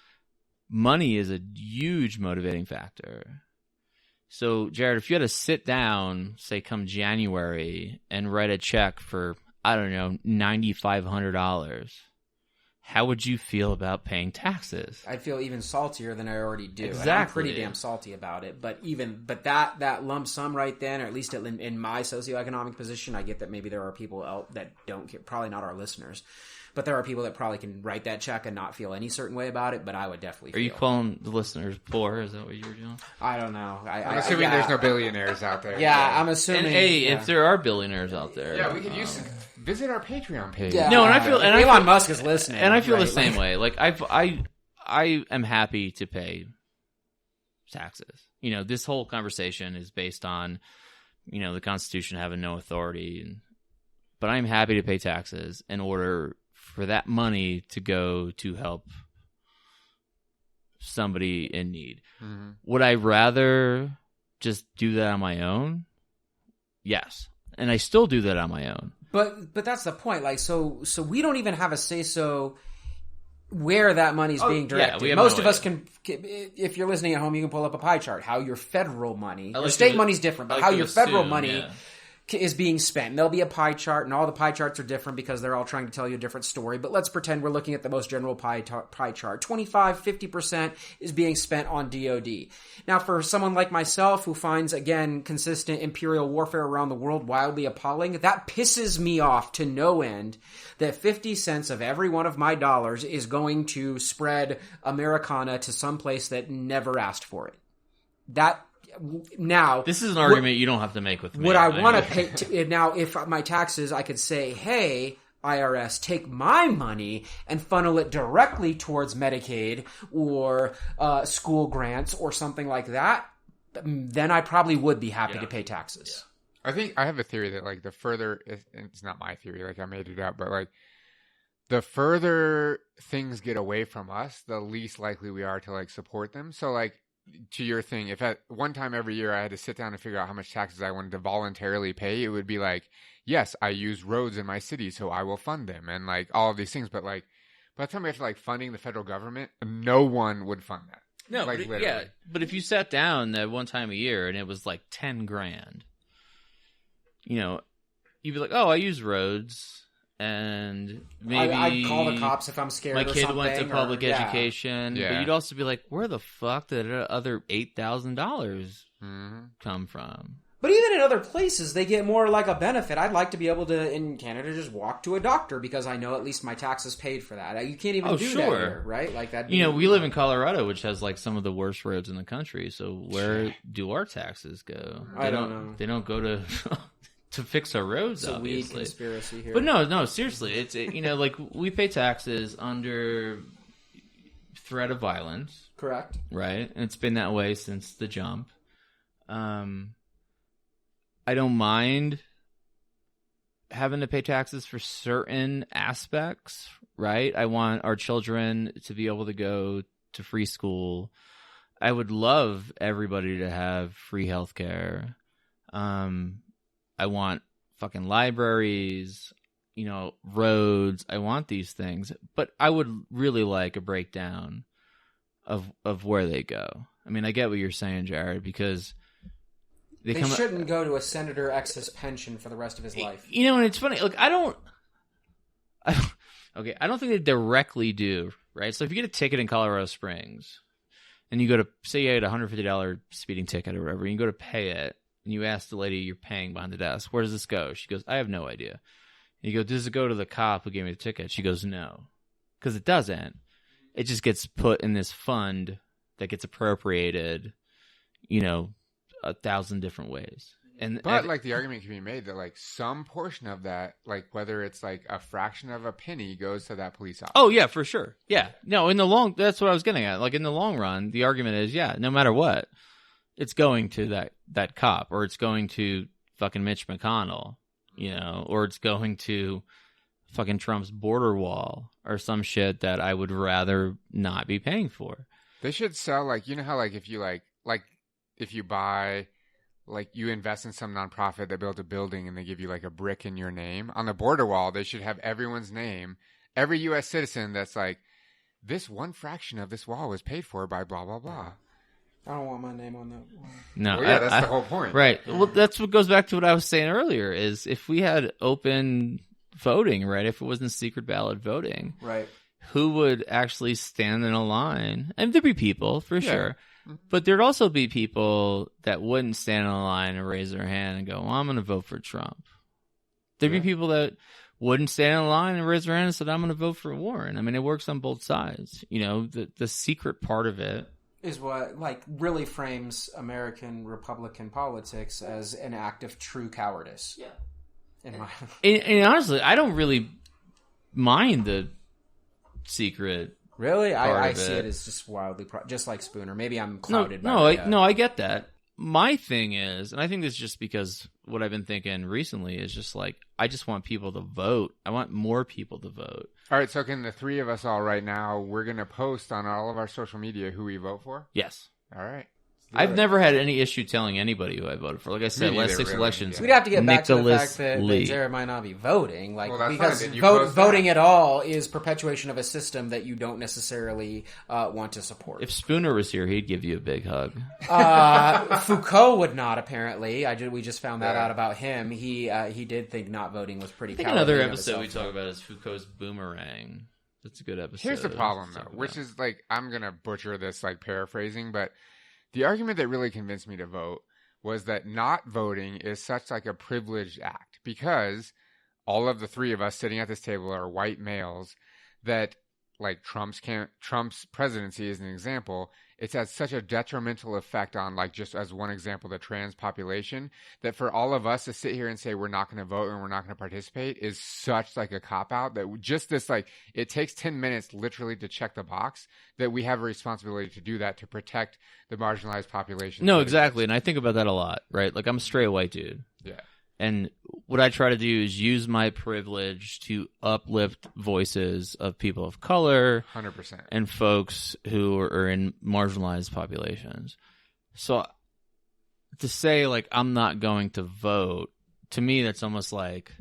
Money is a huge motivating factor. So, Jared, if you had to sit down, say, come January, and write a check for, I don't know, $9,500, how would you feel about paying taxes? I'd feel even saltier than I already do. Exactly. And I'm pretty damn salty about it. But that lump sum right then, or at least in my socioeconomic position, I get that maybe there are people out that don't care, probably not our listeners, but there are people that probably can write that check and not feel any certain way about it. But I would definitely. Are you calling the listeners poor? Is that what you were doing? I don't know. I'm assuming there's no billionaires out there. Yeah, I'm assuming. And hey, if there are billionaires out there, Yeah, we could visit our Patreon page. Yeah. No, and I feel Elon Musk is listening, and I feel right? the same way. Like I am happy to pay taxes. This whole conversation is based on, the Constitution having no authority, but I'm happy to pay taxes in order for that money to go to help somebody in need. Mm-hmm. Would I rather just do that on my own? Yes, and I still do that on my own. But that's the point. Like, so we don't even have a say so where that money's being directed. we have Most no of us idea. can. If you're listening at home, you can pull up a pie chart. How your federal money, like or state to- money's different, but I like how to your federal assume, money yeah. is being spent. And there'll be a pie chart, and all the pie charts are different because they're all trying to tell you a different story. But let's pretend we're looking at the most general pie chart. 25-50% is being spent on DoD. Now, for someone like myself who finds, again, consistent imperial warfare around the world wildly appalling, that pisses me off to no end that 50 cents of every one of my dollars is going to spread Americana to some place that never asked for it. Now, This is an argument you don't have to make with me. would I want to pay now? If my taxes, I could say, "Hey, IRS, take my money and funnel it directly towards Medicaid or school grants or something like that." Then I probably would be happy to pay taxes. I think I have a theory that like the further it's not my theory, like I made it up, but like the further things get away from us, the least likely we are to like support them. So like to your thing, if at one time every year I had to sit down and figure out how much taxes I wanted to voluntarily pay, it would be like, yes, I use roads in my city, so I will fund them and like all of these things. But like by the time we have to like funding the federal government, no one would fund that. No, like, but, literally. but if you sat down that one time a year and it was like $10,000, you'd be like, "Oh, I use roads, and maybe I'd call the cops if I'm scared. my or kid something, went to public yeah. education." Yeah. But you'd also be like, "Where the fuck did the other $8,000 Mm-hmm. come from?" But even in other places, they get more like a benefit. I'd like to be able to, in Canada, just walk to a doctor because I know at least my taxes paid for that. You can't even do that sure. here, right? Like that. We live in Colorado, which has like some of the worst roads in the country. So where do our taxes go? I don't know. They don't go to to fix our roads. It's a weed obviously. conspiracy here. But no, seriously, it's like we pay taxes under threat of violence, Correct. right? And it's been that way since the jump. I don't mind having to pay taxes for certain aspects, right? I want our children to be able to go to free school. I would love everybody to have free healthcare. I want fucking libraries, roads. I want these things, but I would really like a breakdown of where they go. I mean, I get what you're saying, Jared, because They shouldn't go to a Senator X's pension for the rest of his life. And it's funny. Look, I don't think they directly do, right? So if you get a ticket in Colorado Springs and you go to, say you had a $150 speeding ticket or whatever, and you go to pay it, and you ask the lady you're paying behind the desk, "Where does this go?" She goes, "I have no idea." And you go, "Does it go to the cop who gave me the ticket?" She goes, "No." Because it doesn't. It just gets put in this fund that gets appropriated, 1,000 different ways. But like the argument can be made that like some portion of that, like whether it's like a fraction of a penny, goes to that police officer. Oh yeah, for sure. Yeah. No, that's what I was getting at. Like in the long run, the argument is, no matter what, it's going to that cop, or it's going to fucking Mitch McConnell, or it's going to fucking Trump's border wall or some shit that I would rather not be paying for. They should sell, like, how, like, if you if you buy, like, you invest in some nonprofit that built a building and they give you like a brick in your name on the border wall, they should have everyone's name, every U.S. citizen that's like, this one fraction of this wall was paid for by blah blah blah. I don't want my name on that wall. No, well, yeah, that's the whole point, right? Well, that's what goes back to what I was saying earlier. Is if we had open voting, right? If it wasn't secret ballot voting, right? Who would actually stand in a line? And there'd be people for sure, but there'd also be people that wouldn't stand in a line and raise their hand and go, "Well, I'm going to vote for Trump." There'd be people that wouldn't stand in line and raise their hand and said, "I'm going to vote for Warren." I mean, it works on both sides. The secret part of it is what like really frames American Republican politics as an act of true cowardice. Yeah. And honestly, I don't really mind the secret. Really, I see it as just wildly just like Spooner. Maybe I'm clouded. I get that. My thing is, and I think this is just because what I've been thinking recently is just like, I just want people to vote. I want more people to vote. All right, so can the three of us all right now, we're going to post on all of our social media who we vote for? Yes. All right. I've never had any issue telling anybody who I voted for. Like I said, last 6 elections. We'd have to get back to the fact that Jared might not be voting, because voting at all is perpetuation of a system that you don't necessarily want to support. If Spooner was here, he'd give you a big hug. Foucault would not. Apparently, we just found that out about him. He did think not voting was pretty. I think another episode we talk about is Foucault's boomerang. That's a good episode. Here's the problem, though, which is like I'm gonna butcher this, like paraphrasing, but. The argument that really convinced me to vote was that not voting is such like a privileged act because all of the three of us sitting at this table are white males that like Trump's presidency is an example. It's had such a detrimental effect on, like, just as one example, the trans population, that for all of us to sit here and say we're not going to vote and we're not going to participate is such like a cop-out that just this, like, it takes 10 minutes literally to check the box that we have a responsibility to do that to protect the marginalized population. No, exactly. And I think about that a lot, right? Like, I'm a straight white dude. Yeah. And what I try to do is use my privilege to uplift voices of people of color 100%. And folks who are in marginalized populations. So to say, like, I'm not going to vote, to me, that's almost like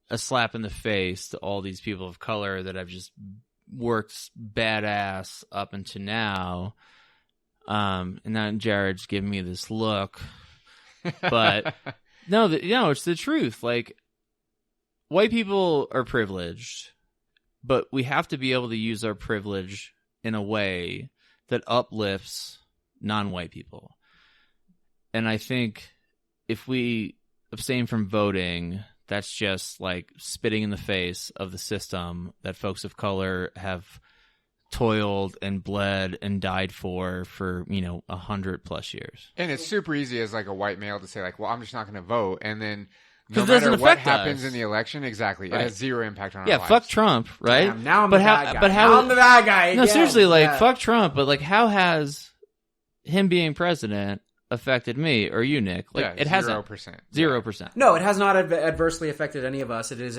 a slap in the face to all these people of color that I've just worked badass up until now. And then Jared's giving me this look. But... No, it's the truth. Like, white people are privileged, but we have to be able to use our privilege in a way that uplifts non-white people. And I think if we abstain from voting, that's just like spitting in the face of the system that folks of color have toiled and bled and died for 100+ years. And it's super easy as like a white male to say like, well, I'm just not going to vote. And then no matter what happens in the election, exactly, right. It has zero impact on our lives. Yeah, fuck Trump, right? Damn, now I'm the bad guy. Now I'm the bad guy again. No, seriously, like, fuck Trump, but like, how has him being president affected me or you, Nick? Like, it hasn't. 0%. No, it has not adversely affected any of us. It has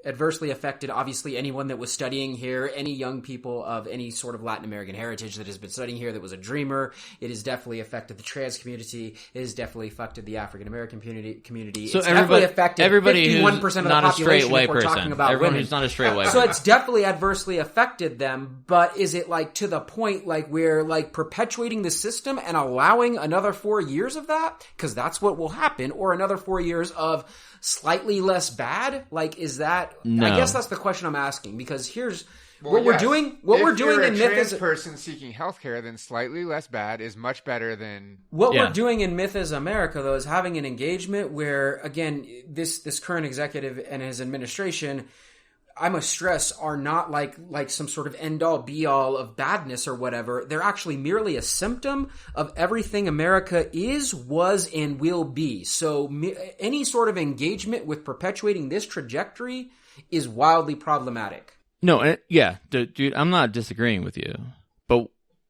adversely affected, obviously, anyone that was studying here, any young people of any sort of Latin American heritage that has been studying here that was a dreamer. It has definitely affected the trans community. It has definitely affected the African American community. So it's definitely affected everybody 51% who's of the not population a straight white if we're person. talking about Everyone women. who's not a straight white So person. it's definitely adversely affected them, but is it like to the point like we're like perpetuating the system and allowing another 4 years of that? Because that's what will happen. Or another 4 years of slightly less bad? Like, is that... No. I guess that's the question I'm asking. Because here's... we're doing... What we're doing in Myth is... If you're a trans person seeking healthcare, then slightly less bad is much better than... What we're doing in Myth is America, though, is having an engagement where, again, this current executive and his administration... I must stress, are not like some sort of end-all, be-all of badness or whatever. They're actually merely a symptom of everything America is, was, and will be. So any sort of engagement with perpetuating this trajectory is wildly problematic. No, dude, I'm not disagreeing with you. But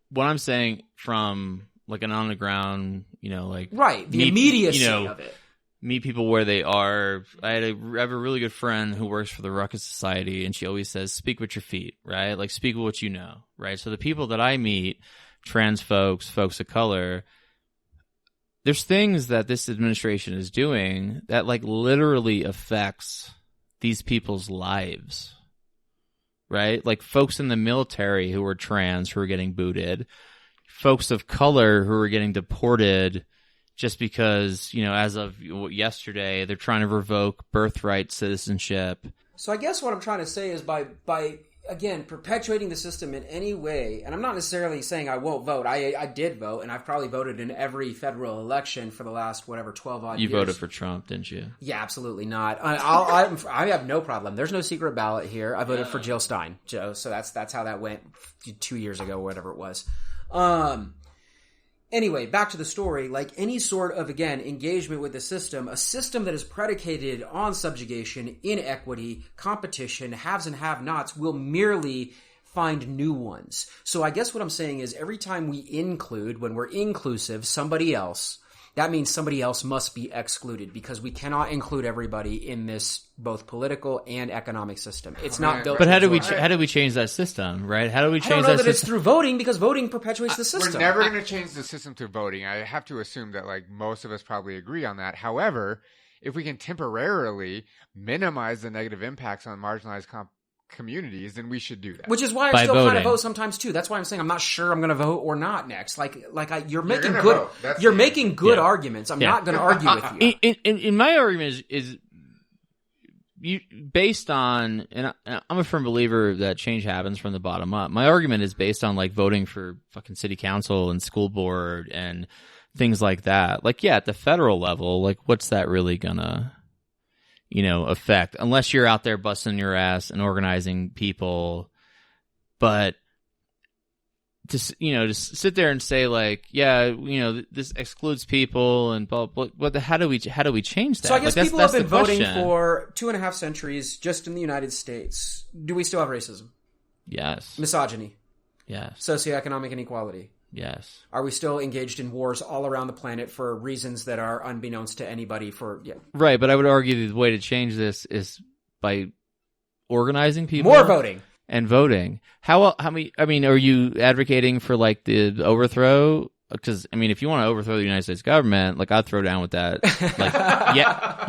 what I'm saying from like an on-the-ground, like... Right, the immediacy of it. meet people where they are. I have a really good friend who works for the Ruckus Society, and she always says, speak with your feet, right? Like, speak with what you know, right? So the people that I meet, trans folks, folks of color, there's things that this administration is doing that, like, literally affects these people's lives, right? Like, folks in the military who are trans who are getting booted, folks of color who are getting deported just because, as of yesterday, they're trying to revoke birthright citizenship. So I guess what I'm trying to say is by again, perpetuating the system in any way, and I'm not necessarily saying I won't vote. I did vote, and I've probably voted in every federal election for the last, 12-odd years. You voted for Trump, didn't you? Yeah, absolutely not. I have no problem. There's no secret ballot here. I voted for Jill Stein, Joe, so that's how that went 2 years ago, whatever it was. Anyway, back to the story. Like any sort of, again, engagement with the system, a system that is predicated on subjugation, inequity, competition, haves and have-nots will merely find new ones. So I guess what I'm saying is every time we include, when we're inclusive, somebody else, that means somebody else must be excluded because we cannot include everybody in this both political and economic system. It's not built. But how do we change that system, right? How do we change that system? I don't know that it's through voting because voting perpetuates the system. We're never going to change the system through voting. I have to assume that most of us probably agree on that. However, if we can temporarily minimize the negative impacts on marginalized communities, then we should do that. Which is why I still kind of vote sometimes too. That's why I'm saying I'm not sure I'm going to vote or not next. You're making good arguments. I'm not going to argue with you. In my argument is you based on, and I'm a firm believer that change happens from the bottom up. My argument is based on voting for fucking city council and school board and things like that. At the federal level, what's that really gonna affect, unless you're out there busting your ass and organizing people. But to sit there and say this excludes people and blah, blah, blah, how do we change that? So I guess people have been voting for 2.5 centuries just in the United States. Do we still have racism? Yes. Misogyny? Yes. Socioeconomic inequality? Yes. Are we still engaged in wars all around the planet for reasons that are unbeknownst to anybody? Right, but I would argue the way to change this is by organizing people. More voting. And voting. How many? I mean, are you advocating for the overthrow? Because if you want to overthrow the United States government, I'd throw down with that.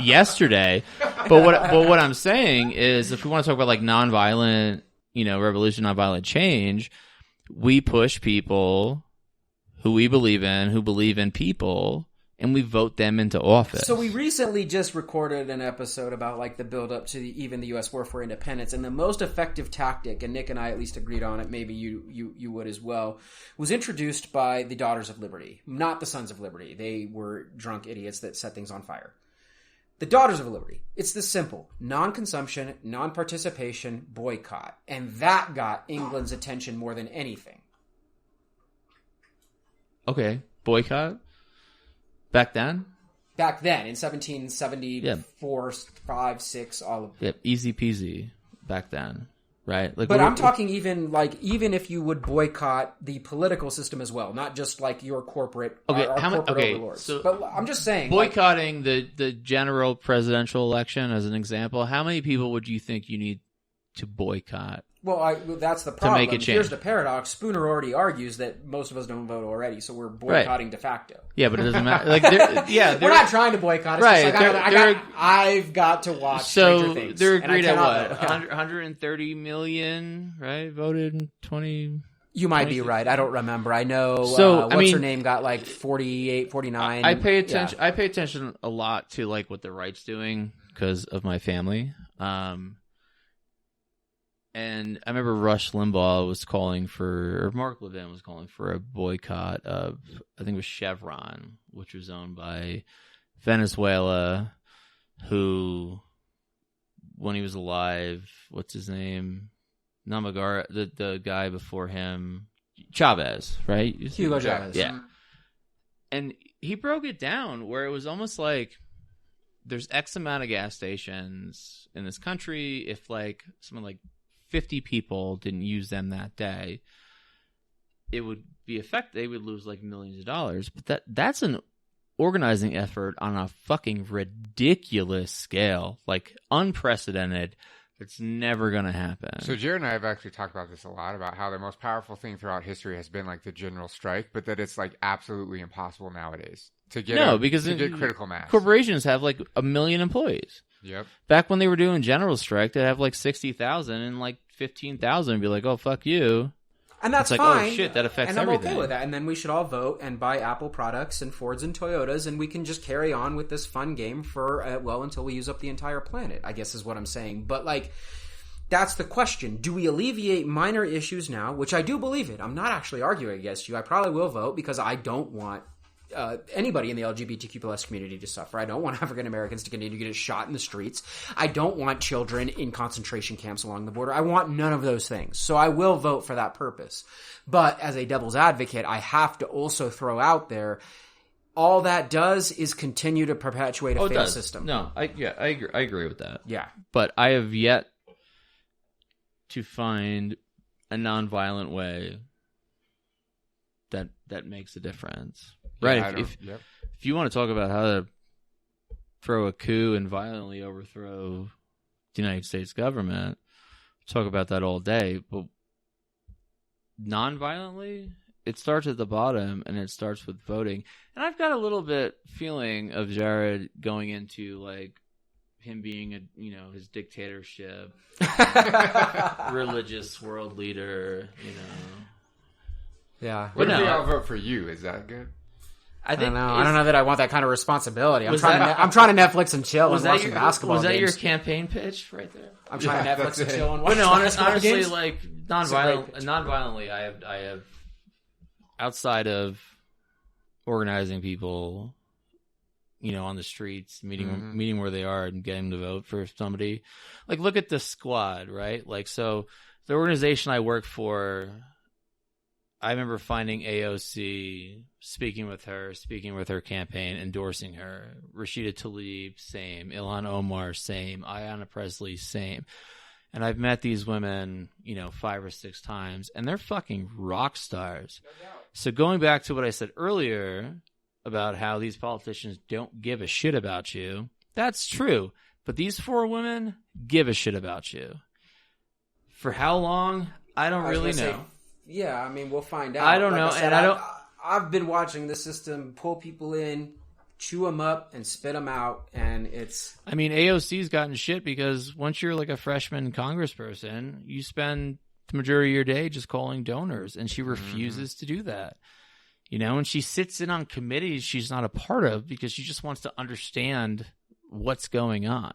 Yesterday. But what I'm saying is, if we want to talk about nonviolent, revolution, nonviolent change, we push people who we believe in, who believe in people, and we vote them into office. So we recently just recorded an episode about the build up to even the U.S. War for Independence, and the most effective tactic, and Nick and I at least agreed on it, maybe you would as well, was introduced by the Daughters of Liberty, not the Sons of Liberty. They were drunk idiots that set things on fire. The Daughters of Liberty. It's this simple. Non-consumption, non-participation, boycott. And that got England's attention more than anything. Okay. Boycott? Back then? Back then, in 1774, 5, 6, all of it. Yeah, easy peasy back then. Right? But I'm talking even if you would boycott the political system as well, not just your corporate, corporate overlords. So but I'm just saying, boycotting the general presidential election as an example. How many people would you think you need to boycott? Well, that's the problem. To make a change. Here's the paradox. Spooner already argues that most of us don't vote already, so we're boycotting de facto. Yeah, but it doesn't matter. We're not trying to boycott. It's right. just I've got to watch Stranger Things. They're agreed at what? 130 million, right? Voted in 20... You might be right. I don't remember. I know what's her name got 48, 49. I pay attention. Yeah. I pay attention a lot to what the right's doing because of my family. And I remember Rush Limbaugh was calling for, or Mark Levin was calling for a boycott of, I think it was Chevron, which was owned by Venezuela, who, when he was alive, what's his name? Namagara, the guy before him, Chavez, right? Hugo Chavez. Yeah. And he broke it down where it was almost there's X amount of gas stations in this country. If someone 50 people didn't use them that day, it would be they would lose millions of dollars. But that's an organizing effort on a fucking ridiculous scale, like unprecedented. It's never going to happen. So Jared and I have actually talked about this a lot, about how the most powerful thing throughout history has been like the general strike, but that it's like absolutely impossible nowadays to get critical mass. Corporations have like 1 million employees. Yep. Back when they were doing general strike, they'd have like 60,000 and like 15,000 and be like, "Oh, fuck you." And that's like, fine. Oh shit, that affects and I'm everything. okay with that. And then we should all vote and buy Apple products and Fords and Toyotas, and we can just carry on with this fun game for until we use up the entire planet, I guess is what I'm saying. But like, that's the question. Do we alleviate minor issues now? Which I do believe it. I'm not actually arguing against you. I probably will vote because I don't want anybody in the LGBTQ plus community to suffer. I don't want African Americans to continue to get shot in the streets. I don't want children in concentration camps along the border. I want none of those things. So I will vote for that purpose. But as a devil's advocate, I have to also throw out there, all that does is continue to perpetuate a failed system. No, I agree with that. Yeah. But I have yet to find a nonviolent way that makes a difference. Right. If you want to talk about how to throw a coup and violently overthrow the United States government, talk about that all day. But non-violently, it starts at the bottom, and it starts with voting. And I've got a little bit feeling of Jared going into like him being his dictatorship, religious world leader, Yeah. What if we all vote for you? Is that good? I don't know that I want that kind of responsibility. I'm trying to Netflix and chill and watch some basketball games. Was that your games. campaign pitch right there? I'm trying to Netflix and chill and watch no, honestly, games. like non-violently, I have outside of organizing people, on the streets, meeting where they are and getting to vote for somebody. Like, look at the squad, right? Like, so the organization I work for, I remember finding AOC, speaking with her campaign, endorsing her. Rashida Tlaib, same. Ilhan Omar, same. Ayanna Pressley, same. And I've met these women, 5 or 6 times, and they're fucking rock stars. No doubt. So going back to what I said earlier about how these politicians don't give a shit about you, that's true. But these 4 women give a shit about you. For how long? I don't really know. Yeah, I mean, we'll find out. I don't know, and I've been watching the system pull people in, chew them up, and spit them out, and it's... I mean, AOC's gotten shit because once you're like a freshman congressperson, you spend the majority of your day just calling donors, and she refuses to do that. And she sits in on committees she's not a part of because she just wants to understand what's going on.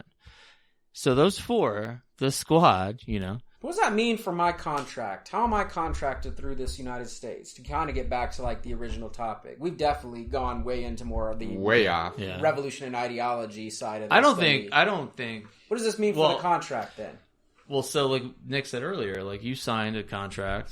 So those 4, the squad, What does that mean for my contract? How am I contracted through this United States? To kind of get back to like the original topic, we've definitely gone way into more of the revolution and ideology side of this. I don't think. What does this mean for the contract then? Well, so like Nick said earlier, like you signed a contract.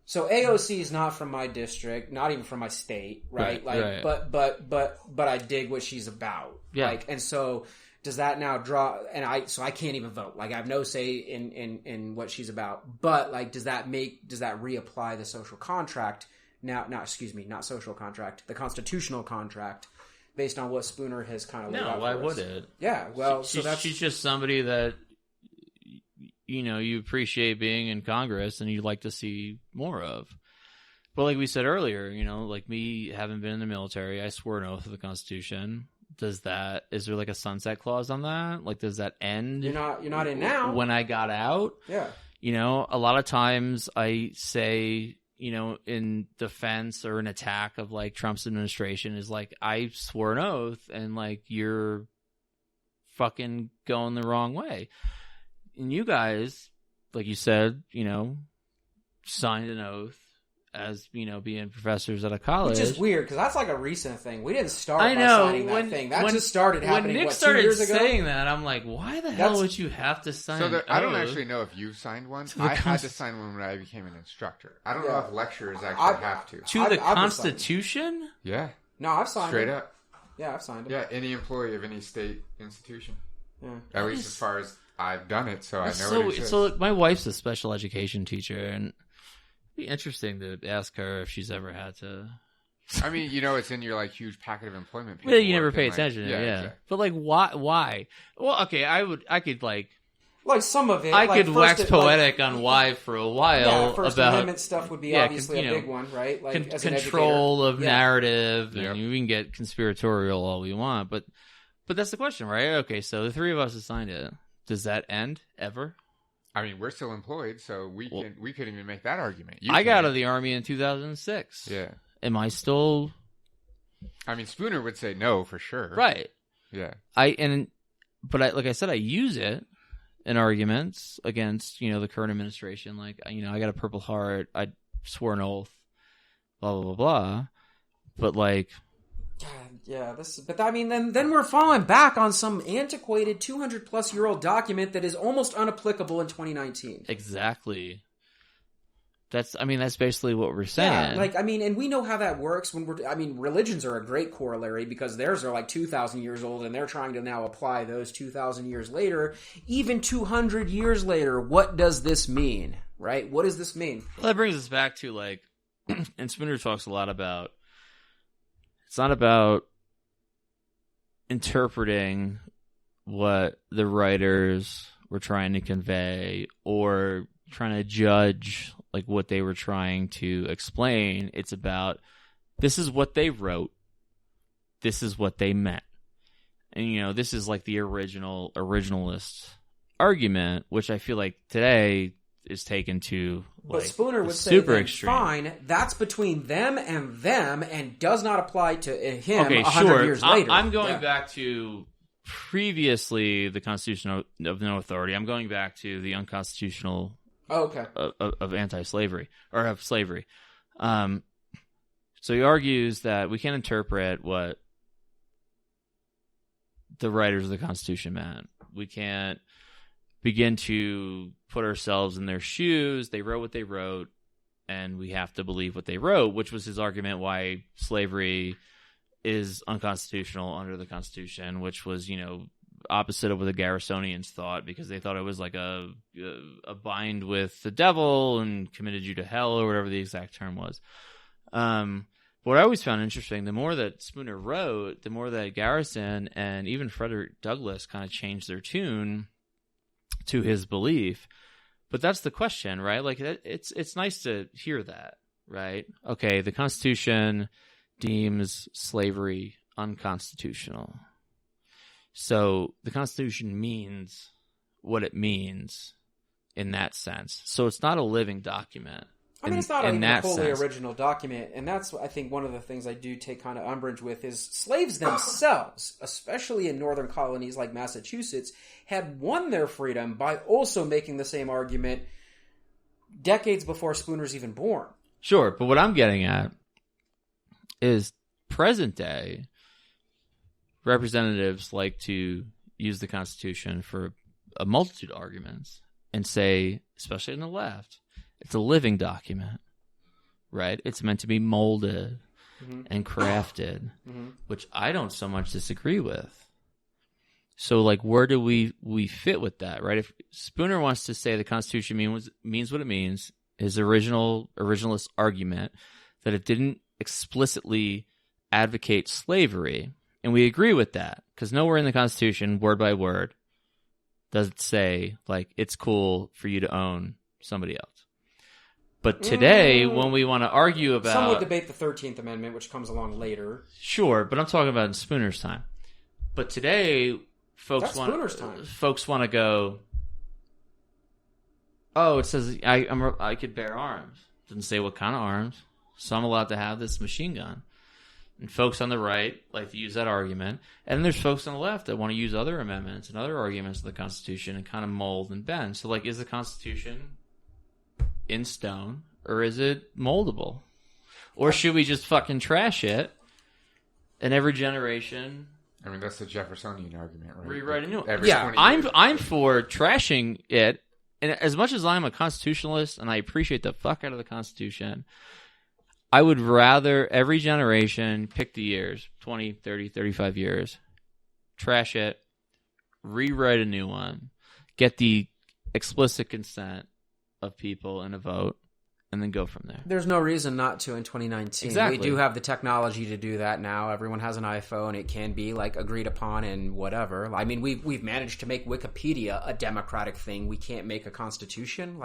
So AOC is not from my district, not even from my state, right? Right. But I dig what she's about. Yeah. Like, and so does that now draw? And I can't even vote. Like, I have no say in what she's about. But like, does that reapply the social contract now? Not social contract, the constitutional contract, based on what Spooner has kind of laid out. No, why would it? Yeah, well, she's just somebody that you appreciate being in Congress and you'd like to see more of. But like we said earlier, like me having been in the military, I swore an oath of the Constitution. Is there like a sunset clause on that? Like, does that end? You're not in now. When I got out? Yeah. A lot of times I say, in defense or an attack of like Trump's administration is like, I swore an oath and like, you're fucking going the wrong way. And you guys, like you said, signed an oath as, being professors at a college. Which is weird, because that's like a recent thing. We didn't start by signing that thing. That just started happening, when Nick 2 years ago? saying that, I'm like, why the hell would you have to sign an oath? I don't actually know if you signed one. I had to sign one when I became an instructor. I don't know if lecturers actually have to. To the Constitution? Yeah. No, I've signed Straight it. up. Yeah, I've signed it. Yeah, any employee of any state institution. Yeah. At least as far as I've done it, so I know what it is. So my wife's a special education teacher, and it'd be interesting to ask her if she's ever had to I mean, it's in your like huge packet of employment. Well, you never paperwork pay and, attention to it, yeah. Exactly. But like, why? Well, okay, I could like some of it. I like, could wax poetic on why for a while Yeah, First about Amendment stuff would be obviously a big one, right? Like as an control of educator. narrative, Yep. and we can get conspiratorial all we want, but that's the question, right? Okay, so the three of us assigned it. Does that end ever? I mean, we're still employed, so we couldn't even make that argument. I got out of the Army in 2006. Yeah. Am I still... I mean, Spooner would say no for sure. Right. Yeah. But like I said, I use it in arguments against, the current administration. Like, I got a Purple Heart. I swore an oath, blah, blah, blah, blah. But like... Yeah, but I mean, then we're falling back on some antiquated 200-plus-year-old document that is almost unapplicable in 2019. Exactly. That's basically what we're saying. Yeah, and we know how that works religions are a great corollary because theirs are like 2,000 years old and they're trying to now apply those 2,000 years later. Even 200 years later, what does this mean, right? What does this mean? Well, that brings us back to like, and Spooner talks a lot about, it's not about interpreting what the writers were trying to convey or trying to judge like what they were trying to explain. It's about, this is what they wrote, this is what they meant. And this is like the originalist argument, which I feel like today is taken to but Spooner would say super that, extreme. Fine, that's between them and does not apply to him 100 sure. years later. I'm going back to previously the Constitution of No Authority. I'm going back to the Unconstitutional of anti-slavery, or of slavery. So he argues that we can't interpret what the writers of the Constitution meant. We can't begin to put ourselves in their shoes. They wrote what they wrote, and we have to believe what they wrote, which was his argument why slavery is unconstitutional under the Constitution, which was, opposite of what the Garrisonians thought, because they thought it was like a bind with the devil and committed you to hell, or whatever the exact term was. What I always found interesting, the more that Spooner wrote, the more that Garrison and even Frederick Douglass kind of changed their tune to his belief. But that's the question, right? Like, it's nice to hear that, right? Okay, the Constitution deems slavery unconstitutional. So the Constitution means what it means in that sense. So it's not a living document. It's not a fully original document, and that's, I think, one of the things I do take kind of umbrage with is slaves themselves, especially in northern colonies like Massachusetts, had won their freedom by also making the same argument decades before Spooner's even born. Sure, but what I'm getting at is present day representatives like to use the Constitution for a multitude of arguments and say, especially in the left, it's a living document, right? It's meant to be molded and crafted, which I don't so much disagree with. So, like, where do we fit with that, right? If Spooner wants to say the Constitution means what it means, his originalist argument that it didn't explicitly advocate slavery, and we agree with that, because nowhere in the Constitution, word by word, does it say, like, it's cool for you to own somebody else. But today, when we want to argue about... Some would debate the 13th Amendment, which comes along later. Sure, but I'm talking about in Spooner's time. But today, folks want to go, oh, it says I could bear arms. It doesn't say what kind of arms. So I'm allowed to have this machine gun. And folks on the right like to use that argument. And then there's folks on the left that want to use other amendments and other arguments of the Constitution and kind of mold and bend. So, like, is the Constitution in stone, or is it moldable? Or should we just fucking trash it, and every generation... I mean, that's the Jeffersonian argument, right? Rewrite a new one. Yeah, I'm for trashing it, and as much as I'm a constitutionalist, and I appreciate the fuck out of the Constitution, I would rather every generation pick the years, 20, 30, 35 years, trash it, rewrite a new one, get the explicit consent of people in a vote, and then go from there. There's no reason not to in 2019. Exactly. We do have the technology to do that now. Everyone has an iPhone. It can be like agreed upon and whatever. I mean, we've managed to make Wikipedia a democratic thing. We can't make a constitution.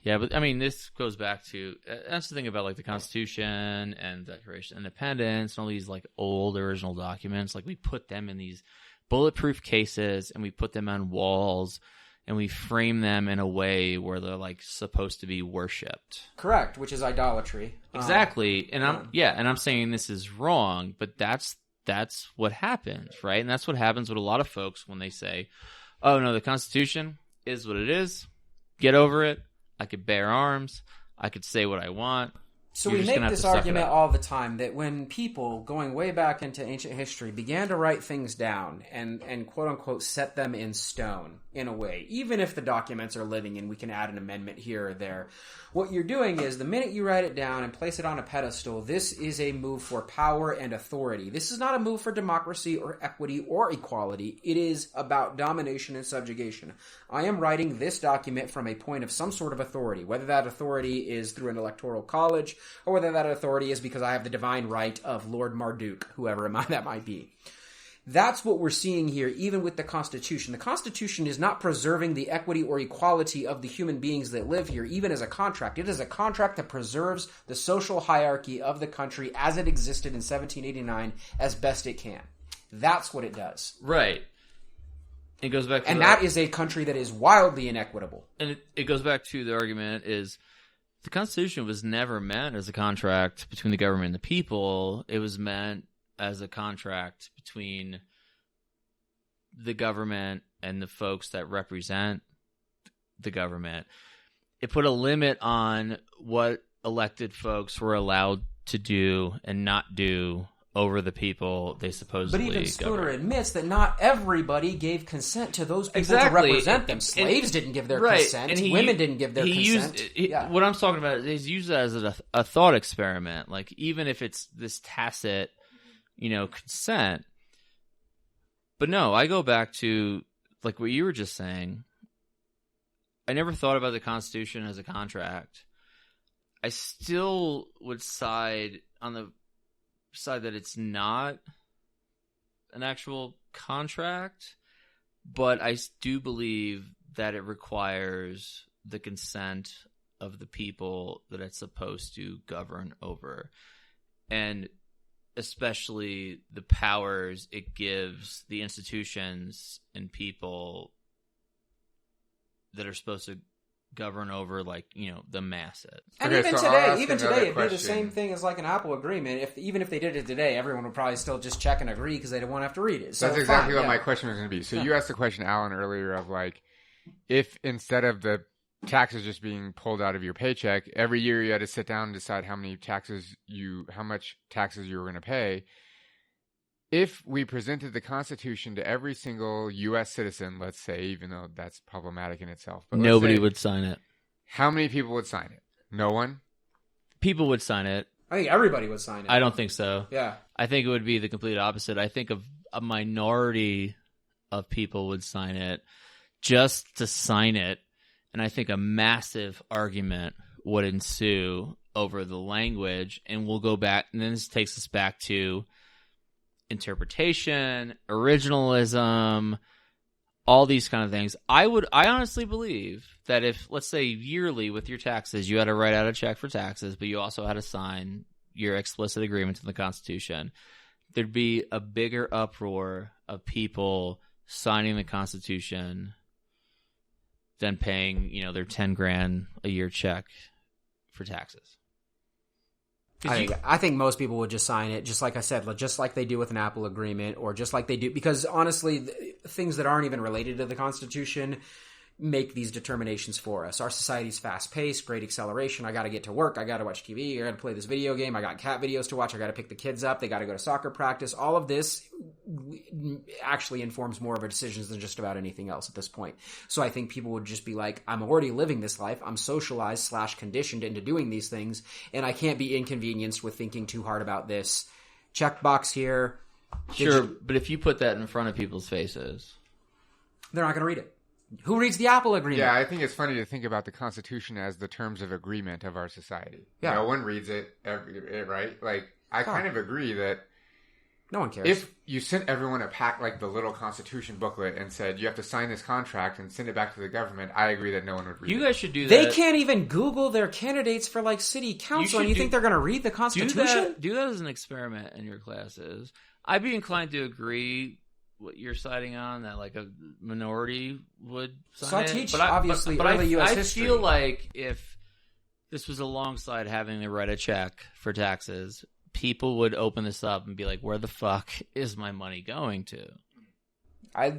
Yeah, but I mean, this goes back to that's the thing about like the Constitution and the Declaration of Independence and all these like old original documents. Like we put them in these bulletproof cases and we put them on walls. And we frame them in a way where they're like supposed to be worshipped. Correct, which is idolatry. Exactly. And I'm saying this is wrong, but that's what happens, right? And that's what happens with a lot of folks when they say, "Oh no, the Constitution is what it is. Get over it. I could bear arms. I could say what I want." So we make this argument all the time that when people, going way back into ancient history, began to write things down and quote-unquote set them in stone, in a way, even if the documents are living and we can add an amendment here or there, what you're doing is the minute you write it down and place it on a pedestal, this is a move for power and authority. This is not a move for democracy or equity or equality. It is about domination and subjugation. I am writing this document from a point of some sort of authority, whether that authority is through an electoral college or whether that authority is because I have the divine right of Lord Marduk, whoever that might be. That's what we're seeing here, even with the Constitution. The Constitution is not preserving the equity or equality of the human beings that live here, even as a contract. It is a contract that preserves the social hierarchy of the country as it existed in 1789 as best it can. That's what it does. Right. It goes back to that is a country that is wildly inequitable. And it goes back to the argument is the Constitution was never meant as a contract between the government and the people. It was meant as a contract between the government and the folks that represent the government. It put a limit on what elected folks were allowed to do and not do over the people they supposedly But even Spooner govern. admits that not everybody gave consent to those people Exactly. to represent them. Slaves didn't give their consent. And Women didn't give their consent. What I'm talking about is use that as a thought experiment. Like even if it's this tacit, consent. But no, I go back to like what you were just saying. I never thought about the Constitution as a contract. I still would side on the side that it's not an actual contract, but I do believe that it requires the consent of the people that it's supposed to govern over, and especially the powers it gives the institutions and people that are supposed to govern over, like, the masses. And Okay, even so I'll today, ask another it'd be the question. same thing as like an Apple agreement. Even if they did it today, everyone would probably still just check and agree because they don't want to have to read it. So That's exactly fine, what my question was going to be. So you asked the question, Alan, earlier of like, if instead of the taxes just being pulled out of your paycheck, every year you had to sit down and decide how much taxes you were going to pay. If we presented the Constitution to every single U.S. citizen, let's say, even though that's problematic in itself, but Nobody would sign it. How many people would sign it? No one? People would sign it. I think everybody would sign it. I don't think so. Yeah. I think it would be the complete opposite. I think a minority of people would sign it just to sign it. And I think a massive argument would ensue over the language. And we'll go back, and then this takes us back to interpretation, originalism, all these kind of things. I honestly believe that if, let's say, yearly with your taxes, you had to write out a check for taxes, but you also had to sign your explicit agreement to the Constitution, there'd be a bigger uproar of people signing the Constitution than paying, their $10,000 a year check for taxes. I think most people would just sign it, just like I said, just like they do with an Apple agreement, or just like they do, because honestly, things that aren't even related to the Constitution make these determinations for us. Our society's fast-paced, great acceleration. I got to get to work. I got to watch TV. I got to play this video game. I got cat videos to watch. I got to pick the kids up. They got to go to soccer practice. All of this actually informs more of our decisions than just about anything else at this point. So I think people would just be like, I'm already living this life. I'm socialized / conditioned into doing these things, and I can't be inconvenienced with thinking too hard about this. Checkbox here. Sure, but if you put that in front of people's faces, They're not going to read it. Who reads the Apple agreement? Yeah, I think it's funny to think about the Constitution as the terms of agreement of our society. Yeah. No one reads it, right? Like, I kind of agree that no one cares. if you sent everyone a pack like the little Constitution booklet and said you have to sign this contract and send it back to the government, I agree that no one would read it. You guys should do that. They can't even Google their candidates for like city council, and you think they're going to read the Constitution? Do that as an experiment in your classes. I'd be inclined to agree what you're citing on, that like a minority would sign So I it. teach, But obviously, early U.S. I history. feel like if this was alongside having to write a check for taxes, people would open this up and be like, where the fuck is my money going to?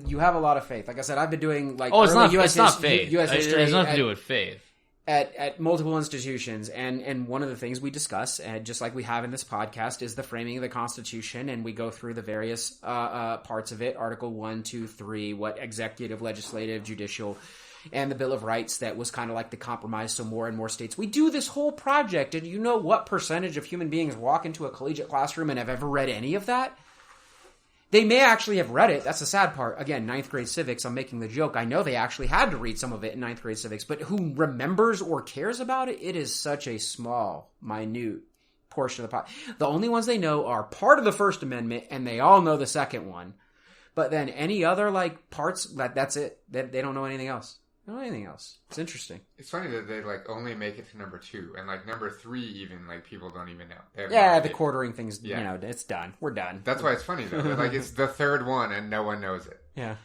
You have a lot of faith. Like I said, I've been doing like It's not history. faith. It has nothing to do with faith. At multiple institutions, and one of the things we discuss, and just like we have in this podcast, is the framing of the Constitution, and we go through the various parts of it: Article 1, 2, 3, what executive, legislative, judicial, and the Bill of Rights that was kind of like the compromise. So more and more states. We do this whole project, and you know what percentage of human beings walk into a collegiate classroom and have ever read any of that? They may actually have read it. That's the sad part. Again, ninth grade civics, I'm making the joke. I know they actually had to read some of it in ninth grade civics, but who remembers or cares about it? It is such a small, minute portion of the pot. The only ones they know are part of the First Amendment, and they all know the second one. But then any other like parts, that's it. They don't know anything else. They don't know anything else. It's interesting. It's funny that they like only make it to number 2, and like number 3 even like people don't even know. They have no Yeah, idea. the quartering thing's, it's done. We're done. That's why it's funny though. Like it's the third one and no one knows it. Yeah.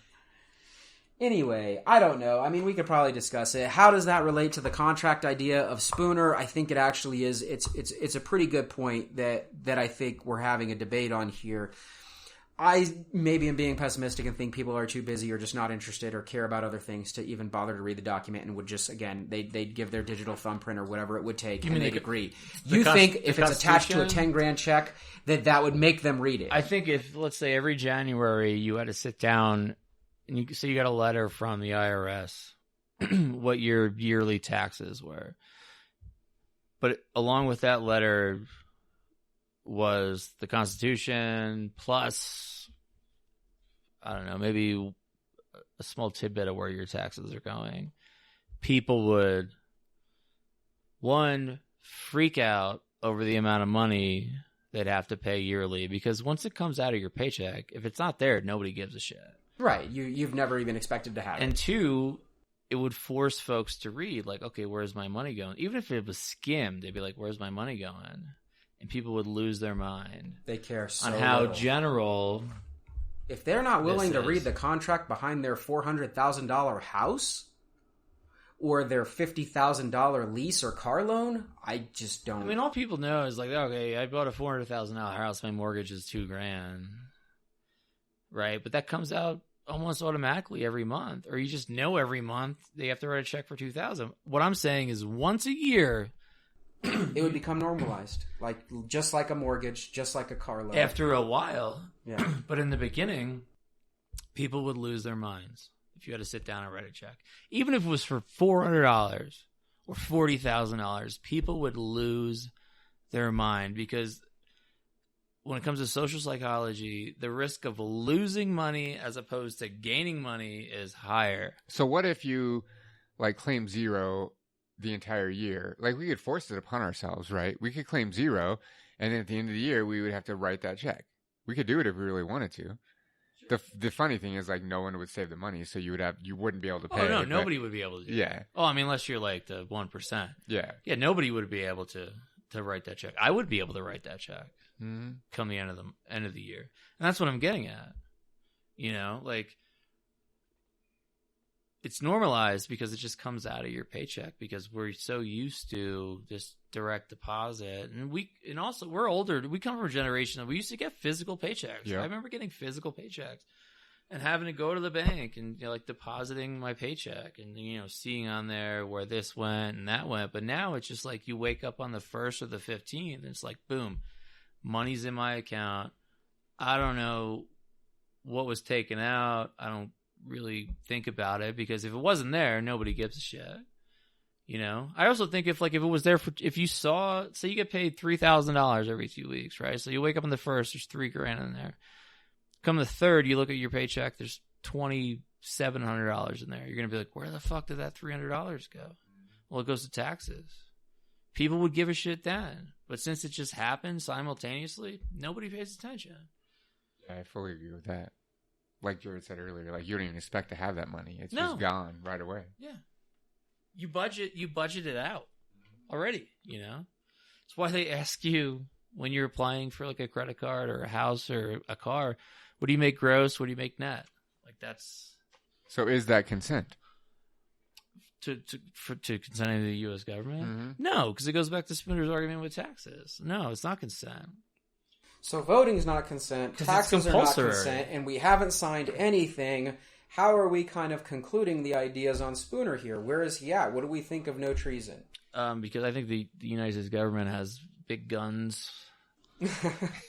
Anyway, I don't know. I mean, we could probably discuss it. How does that relate to the contract idea of Spooner? I think it actually is. It's a pretty good point that I think we're having a debate on here. I maybe am being pessimistic and think people are too busy or just not interested or care about other things to even bother to read the document, and would just, again, they'd give their digital thumbprint or whatever it would take, and they'd agree. You think if it's attached to a 10-grand check, that would make them read it? I think if, let's say, every January you had to sit down and you got a letter from the IRS what your yearly taxes were. But along with that letter was the Constitution plus, I don't know, maybe a small tidbit of where your taxes are going. People would, one, freak out over the amount of money they'd have to pay yearly, because once it comes out of your paycheck, if it's not there, nobody gives a shit. Right. You've never even expected to have it. And two, it would force folks to read, like, okay, where's my money going? Even if it was skimmed, they'd be like, where's my money going? And people would lose their mind. They care so on how little. General. If they're not willing to is. read the contract behind their $400,000 house or their $50,000 lease or car loan, I just don't. I mean, all people know is like, okay, I bought a $400,000 house. My mortgage is $2,000, right? But that comes out almost automatically every month, or you just know every month they have to write a check for $2,000. What I'm saying is, once a year, it would become normalized, like just like a mortgage, just like a car loan. After a while, yeah. But in the beginning, people would lose their minds if you had to sit down and write a check, even if it was for $400 or $40,000. People would lose their mind, because when it comes to social psychology, the risk of losing money as opposed to gaining money is higher. So what if you like claim 0 the entire year? Like, we could force it upon ourselves, right? We could claim 0, and then at the end of the year, we would have to write that check. We could do it if we really wanted to. The funny thing is, like, no one would save the money, so you wouldn't be able to pay. Oh no, it, nobody would be able to do yeah. that. Oh, I mean, unless you're like the 1%. Yeah. Yeah, nobody would be able to write that check. I would be able to write that check come the end of the year. And that's what I'm getting at. You know, like, it's normalized because it just comes out of your paycheck, because we're so used to this direct deposit. And also we're older. We come from a generation that we used to get physical paychecks. Yeah. I remember getting physical paychecks and having to go to the bank and, you know, like depositing my paycheck and, you know, seeing on there where this went and that went. But now it's just like you wake up on the 1st or the 15th and it's like, boom, money's in my account. I don't know what was taken out. I don't really think about it, because if it wasn't there, nobody gives a shit. You know, I also think if it was there if you saw, say you get paid $3,000 every 2 weeks, right? So you wake up on the 1st, there's $3,000 in there. Come the 3rd, you look at your paycheck, there's $2,500 $700 in there. You're going to be like, where the fuck did that $300 go? Well, it goes to taxes. People would give a shit then. But since it just happened simultaneously, nobody pays attention. Yeah, I fully agree with that. Like Jared said earlier, like you don't even expect to have that money. It's just gone right away. Yeah. You budget it out already, you know? That's why they ask you when you're applying for like a credit card or a house or a car, what do you make gross? What do you make net? Like that's... So is that consent? To consenting to the U.S. government? Mm-hmm. No, because it goes back to Spooner's argument with taxes. No, it's not consent. So voting is not consent, taxes are not consent, and we haven't signed anything. How are we kind of concluding the ideas on Spooner here? Where is he at? What do we think of no treason? Because I think the United States government has big guns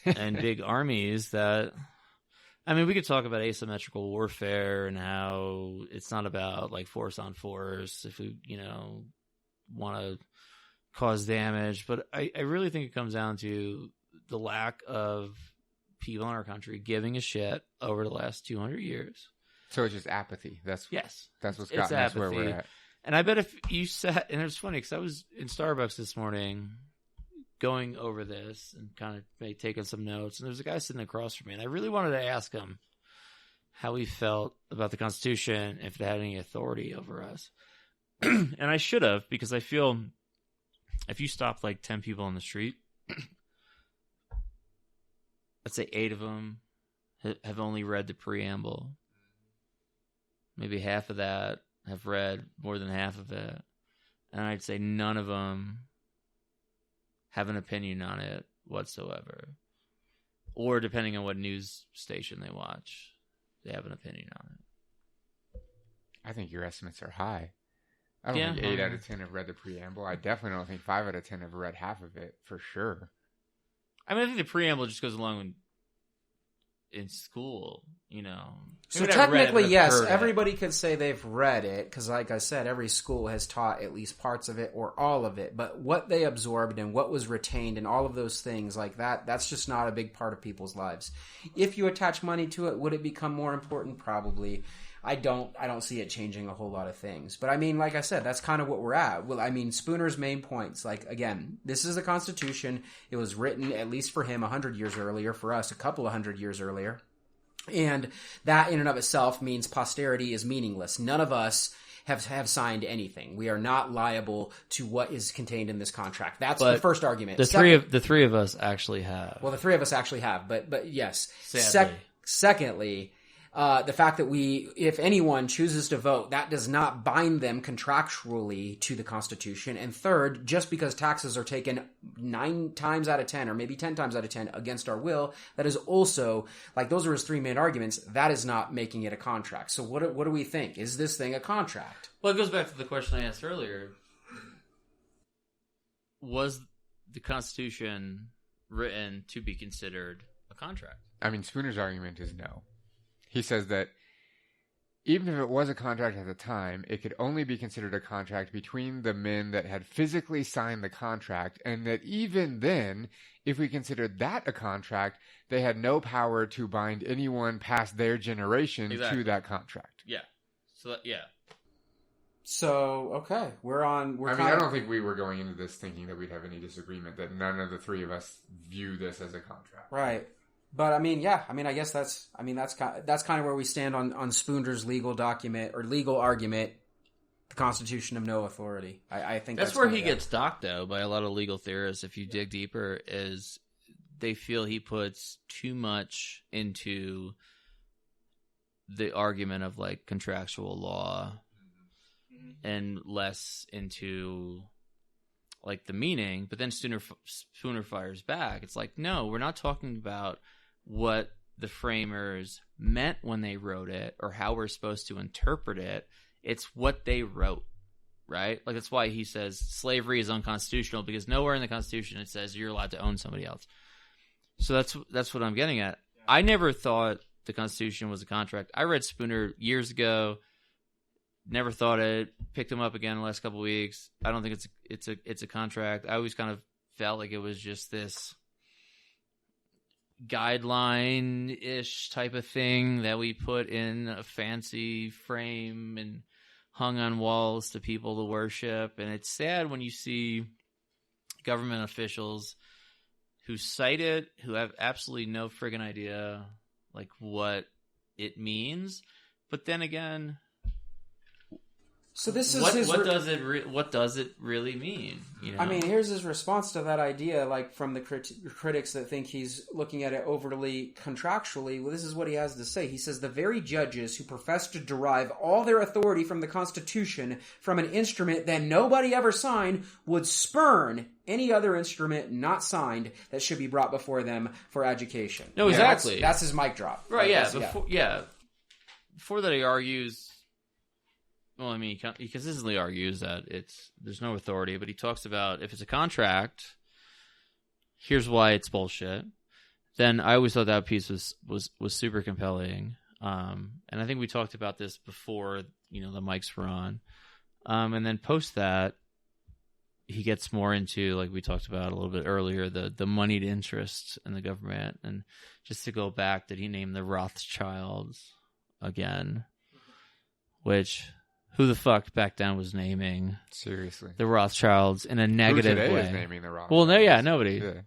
and big armies that... I mean, we could talk about asymmetrical warfare and how it's not about like force on force if we, want to cause damage. But I really think it comes down to the lack of people in our country giving a shit over the last 200 years. So it's just apathy. That's what's gotten us where we're at. And I bet if you sat, and it was funny because I was in Starbucks this morning going over this and kind of taking some notes, and there's a guy sitting across from me, and I really wanted to ask him how he felt about the Constitution, if it had any authority over us. And I should have, because I feel if you stop like 10 people on the street, let's say 8 of them have only read the preamble. Maybe half of that have read more than half of it. And I'd say none of them have an opinion on it whatsoever. Or depending on what news station they watch, they have an opinion on it. I think your estimates are high. I don't think 8 out of 10 have read the preamble. I definitely don't think 5 out of 10 have read half of it, for sure. I mean, I think the preamble just goes along in school, So technically, yes, everybody could say they've read it, because like I said, every school has taught at least parts of it or all of it, but what they absorbed and what was retained and all of those things like that's just not a big part of people's lives. If you attach money to it, would it become more important? Probably. I don't see it changing a whole lot of things. But I mean, like I said, that's kind of what we're at. Well, I mean, Spooner's main points, like, again, this is the Constitution. It was written, at least for him, 100 years earlier, for us, a couple of 100 years earlier. And that in and of itself means posterity is meaningless. None of us have signed anything. We are not liable to what is contained in this contract. That's the first argument. The three of us actually have. Well, the three of us actually have, but yes. Sadly. Secondly, the fact that if anyone chooses to vote, that does not bind them contractually to the Constitution. And third, just because taxes are taken 9 times out of 10, or maybe 10 times out of 10 against our will, that is also, like, those are his 3 main arguments. That is not making it a contract. So what do we think? Is this thing a contract? Well, it goes back to the question I asked earlier. Was the Constitution written to be considered a contract? I mean, Spooner's argument is no. He says that even if it was a contract at the time, it could only be considered a contract between the men that had physically signed the contract, and that even then, if we considered that a contract, they had no power to bind anyone past their generation to that contract. Yeah. So, okay, I don't think we were going into this thinking that we'd have any disagreement, that none of the 3 of us view this as a contract. Right. But I mean, yeah. I mean, I guess that's kind of where we stand on Spooner's legal document or legal argument, the Constitution of no authority. I think that's where he gets docked, though, by a lot of legal theorists. If you dig deeper, is they feel he puts too much into the argument of like contractual law and less into like the meaning. But then Spooner fires back. It's like, no, we're not talking about what the framers meant when they wrote it or how we're supposed to interpret it. It's what they wrote, right? Like, that's why he says slavery is unconstitutional, because nowhere in the Constitution it says you're allowed to own somebody else. So that's what I'm getting at. I never thought the Constitution was a contract. I read Spooner years ago, never thought it, picked him up again the last couple of weeks. I don't think it's a contract. I always kind of felt like it was just this guideline-ish type of thing that we put in a fancy frame and hung on walls to people to worship. And it's sad when you see government officials who cite it, who have absolutely no friggin' idea like what it means. But then again, so this is what does it really mean? You know? I mean, here's his response to that idea, like from the critics that think he's looking at it overly contractually. Well, this is what he has to say. He says, the very judges who profess to derive all their authority from the Constitution from an instrument that nobody ever signed would spurn any other instrument not signed that should be brought before them for education. No, exactly. That's his mic drop. Right, Before that, he argues... Well, I mean, he consistently argues that there's no authority, but he talks about if it's a contract, here's why it's bullshit. Then I always thought that piece was super compelling, and I think we talked about this before the mics were on, and then post that he gets more into, like we talked about a little bit earlier, the moneyed interest in the government, and just to go back, did he name the Rothschilds again, which. Who the fuck back then was naming seriously the Rothschilds in a negative who today way? Is naming the Rothschilds? Well, no, yeah, nobody. Yeah.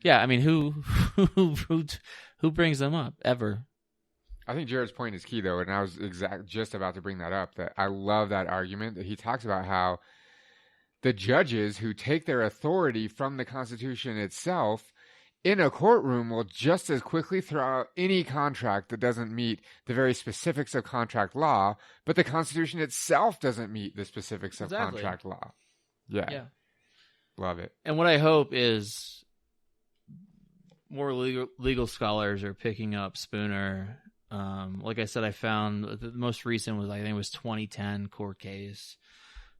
Yeah, I mean, who brings them up ever? I think Jared's point is key, though, and I was just about to bring that up. That I love that argument that he talks about how the judges who take their authority from the Constitution itself in a courtroom will just as quickly throw out any contract that doesn't meet the very specifics of contract law, but the Constitution itself doesn't meet the specifics of contract law. Yeah. Love it. And what I hope is more legal scholars are picking up Spooner. Like I said, I found the most recent was, I think it was 2010 court case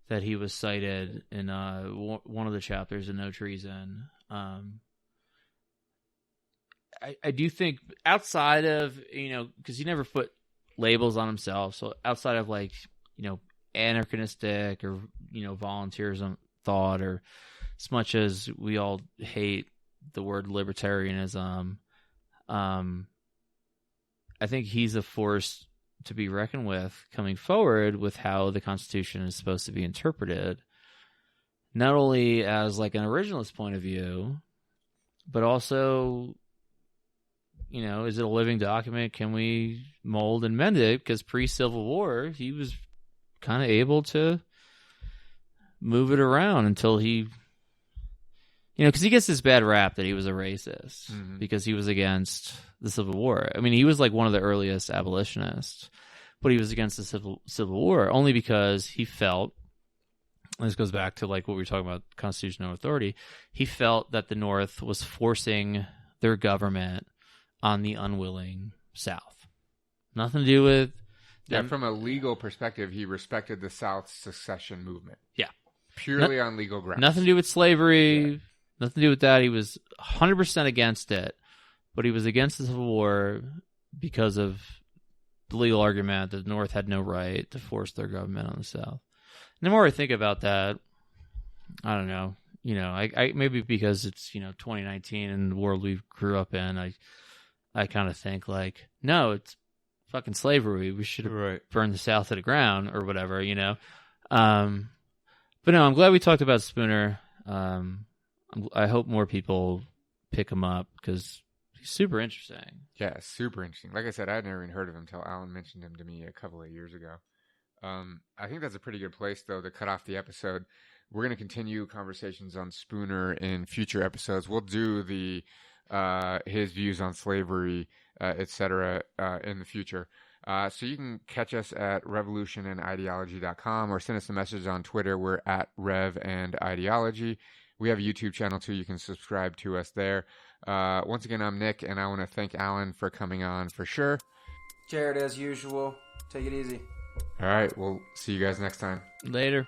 that he was cited in one of the chapters in No Treason. I do think outside of, because he never put labels on himself. So outside of anarchistic or, volunteerism thought, or as much as we all hate the word libertarianism, I think he's a force to be reckoned with coming forward with how the Constitution is supposed to be interpreted, not only as like an originalist point of view, but also, is it a living document? Can we mold and mend it? Because pre-Civil War, he was kind of able to move it around until he, because he gets this bad rap that he was a racist because he was against the Civil War. I mean, he was like one of the earliest abolitionists, but he was against the Civil War only because he felt, and this goes back to like what we were talking about, constitutional authority, he felt that the North was forcing their government on the unwilling South. Nothing to do with them. Yeah, from a legal perspective, he respected the South's secession movement. Yeah. Purely on legal grounds. Nothing to do with slavery. Yeah. Nothing to do with that. He was 100% against it, but he was against the Civil War because of the legal argument that the North had no right to force their government on the South. And the more I think about that, I don't know. I maybe because it's 2019 and the world we grew up in, I kind of think like, no, it's fucking slavery. We should have burned the South to the ground or whatever, But no, I'm glad we talked about Spooner. I hope more people pick him up because he's super interesting. Yeah, super interesting. Like I said, I had never even heard of him until Alan mentioned him to me a couple of years ago. I think that's a pretty good place, though, to cut off the episode. We're going to continue conversations on Spooner in future episodes. We'll do his views on slavery, etc., in the future. So you can catch us at revolutionandideology.com or send us a message on Twitter. We're at Rev and Ideology. We have a YouTube channel, too. You can subscribe to us there. Once again, I'm Nick, and I want to thank Alan for coming on for sure. Jared, as usual. Take it easy. All right. We'll see you guys next time. Later.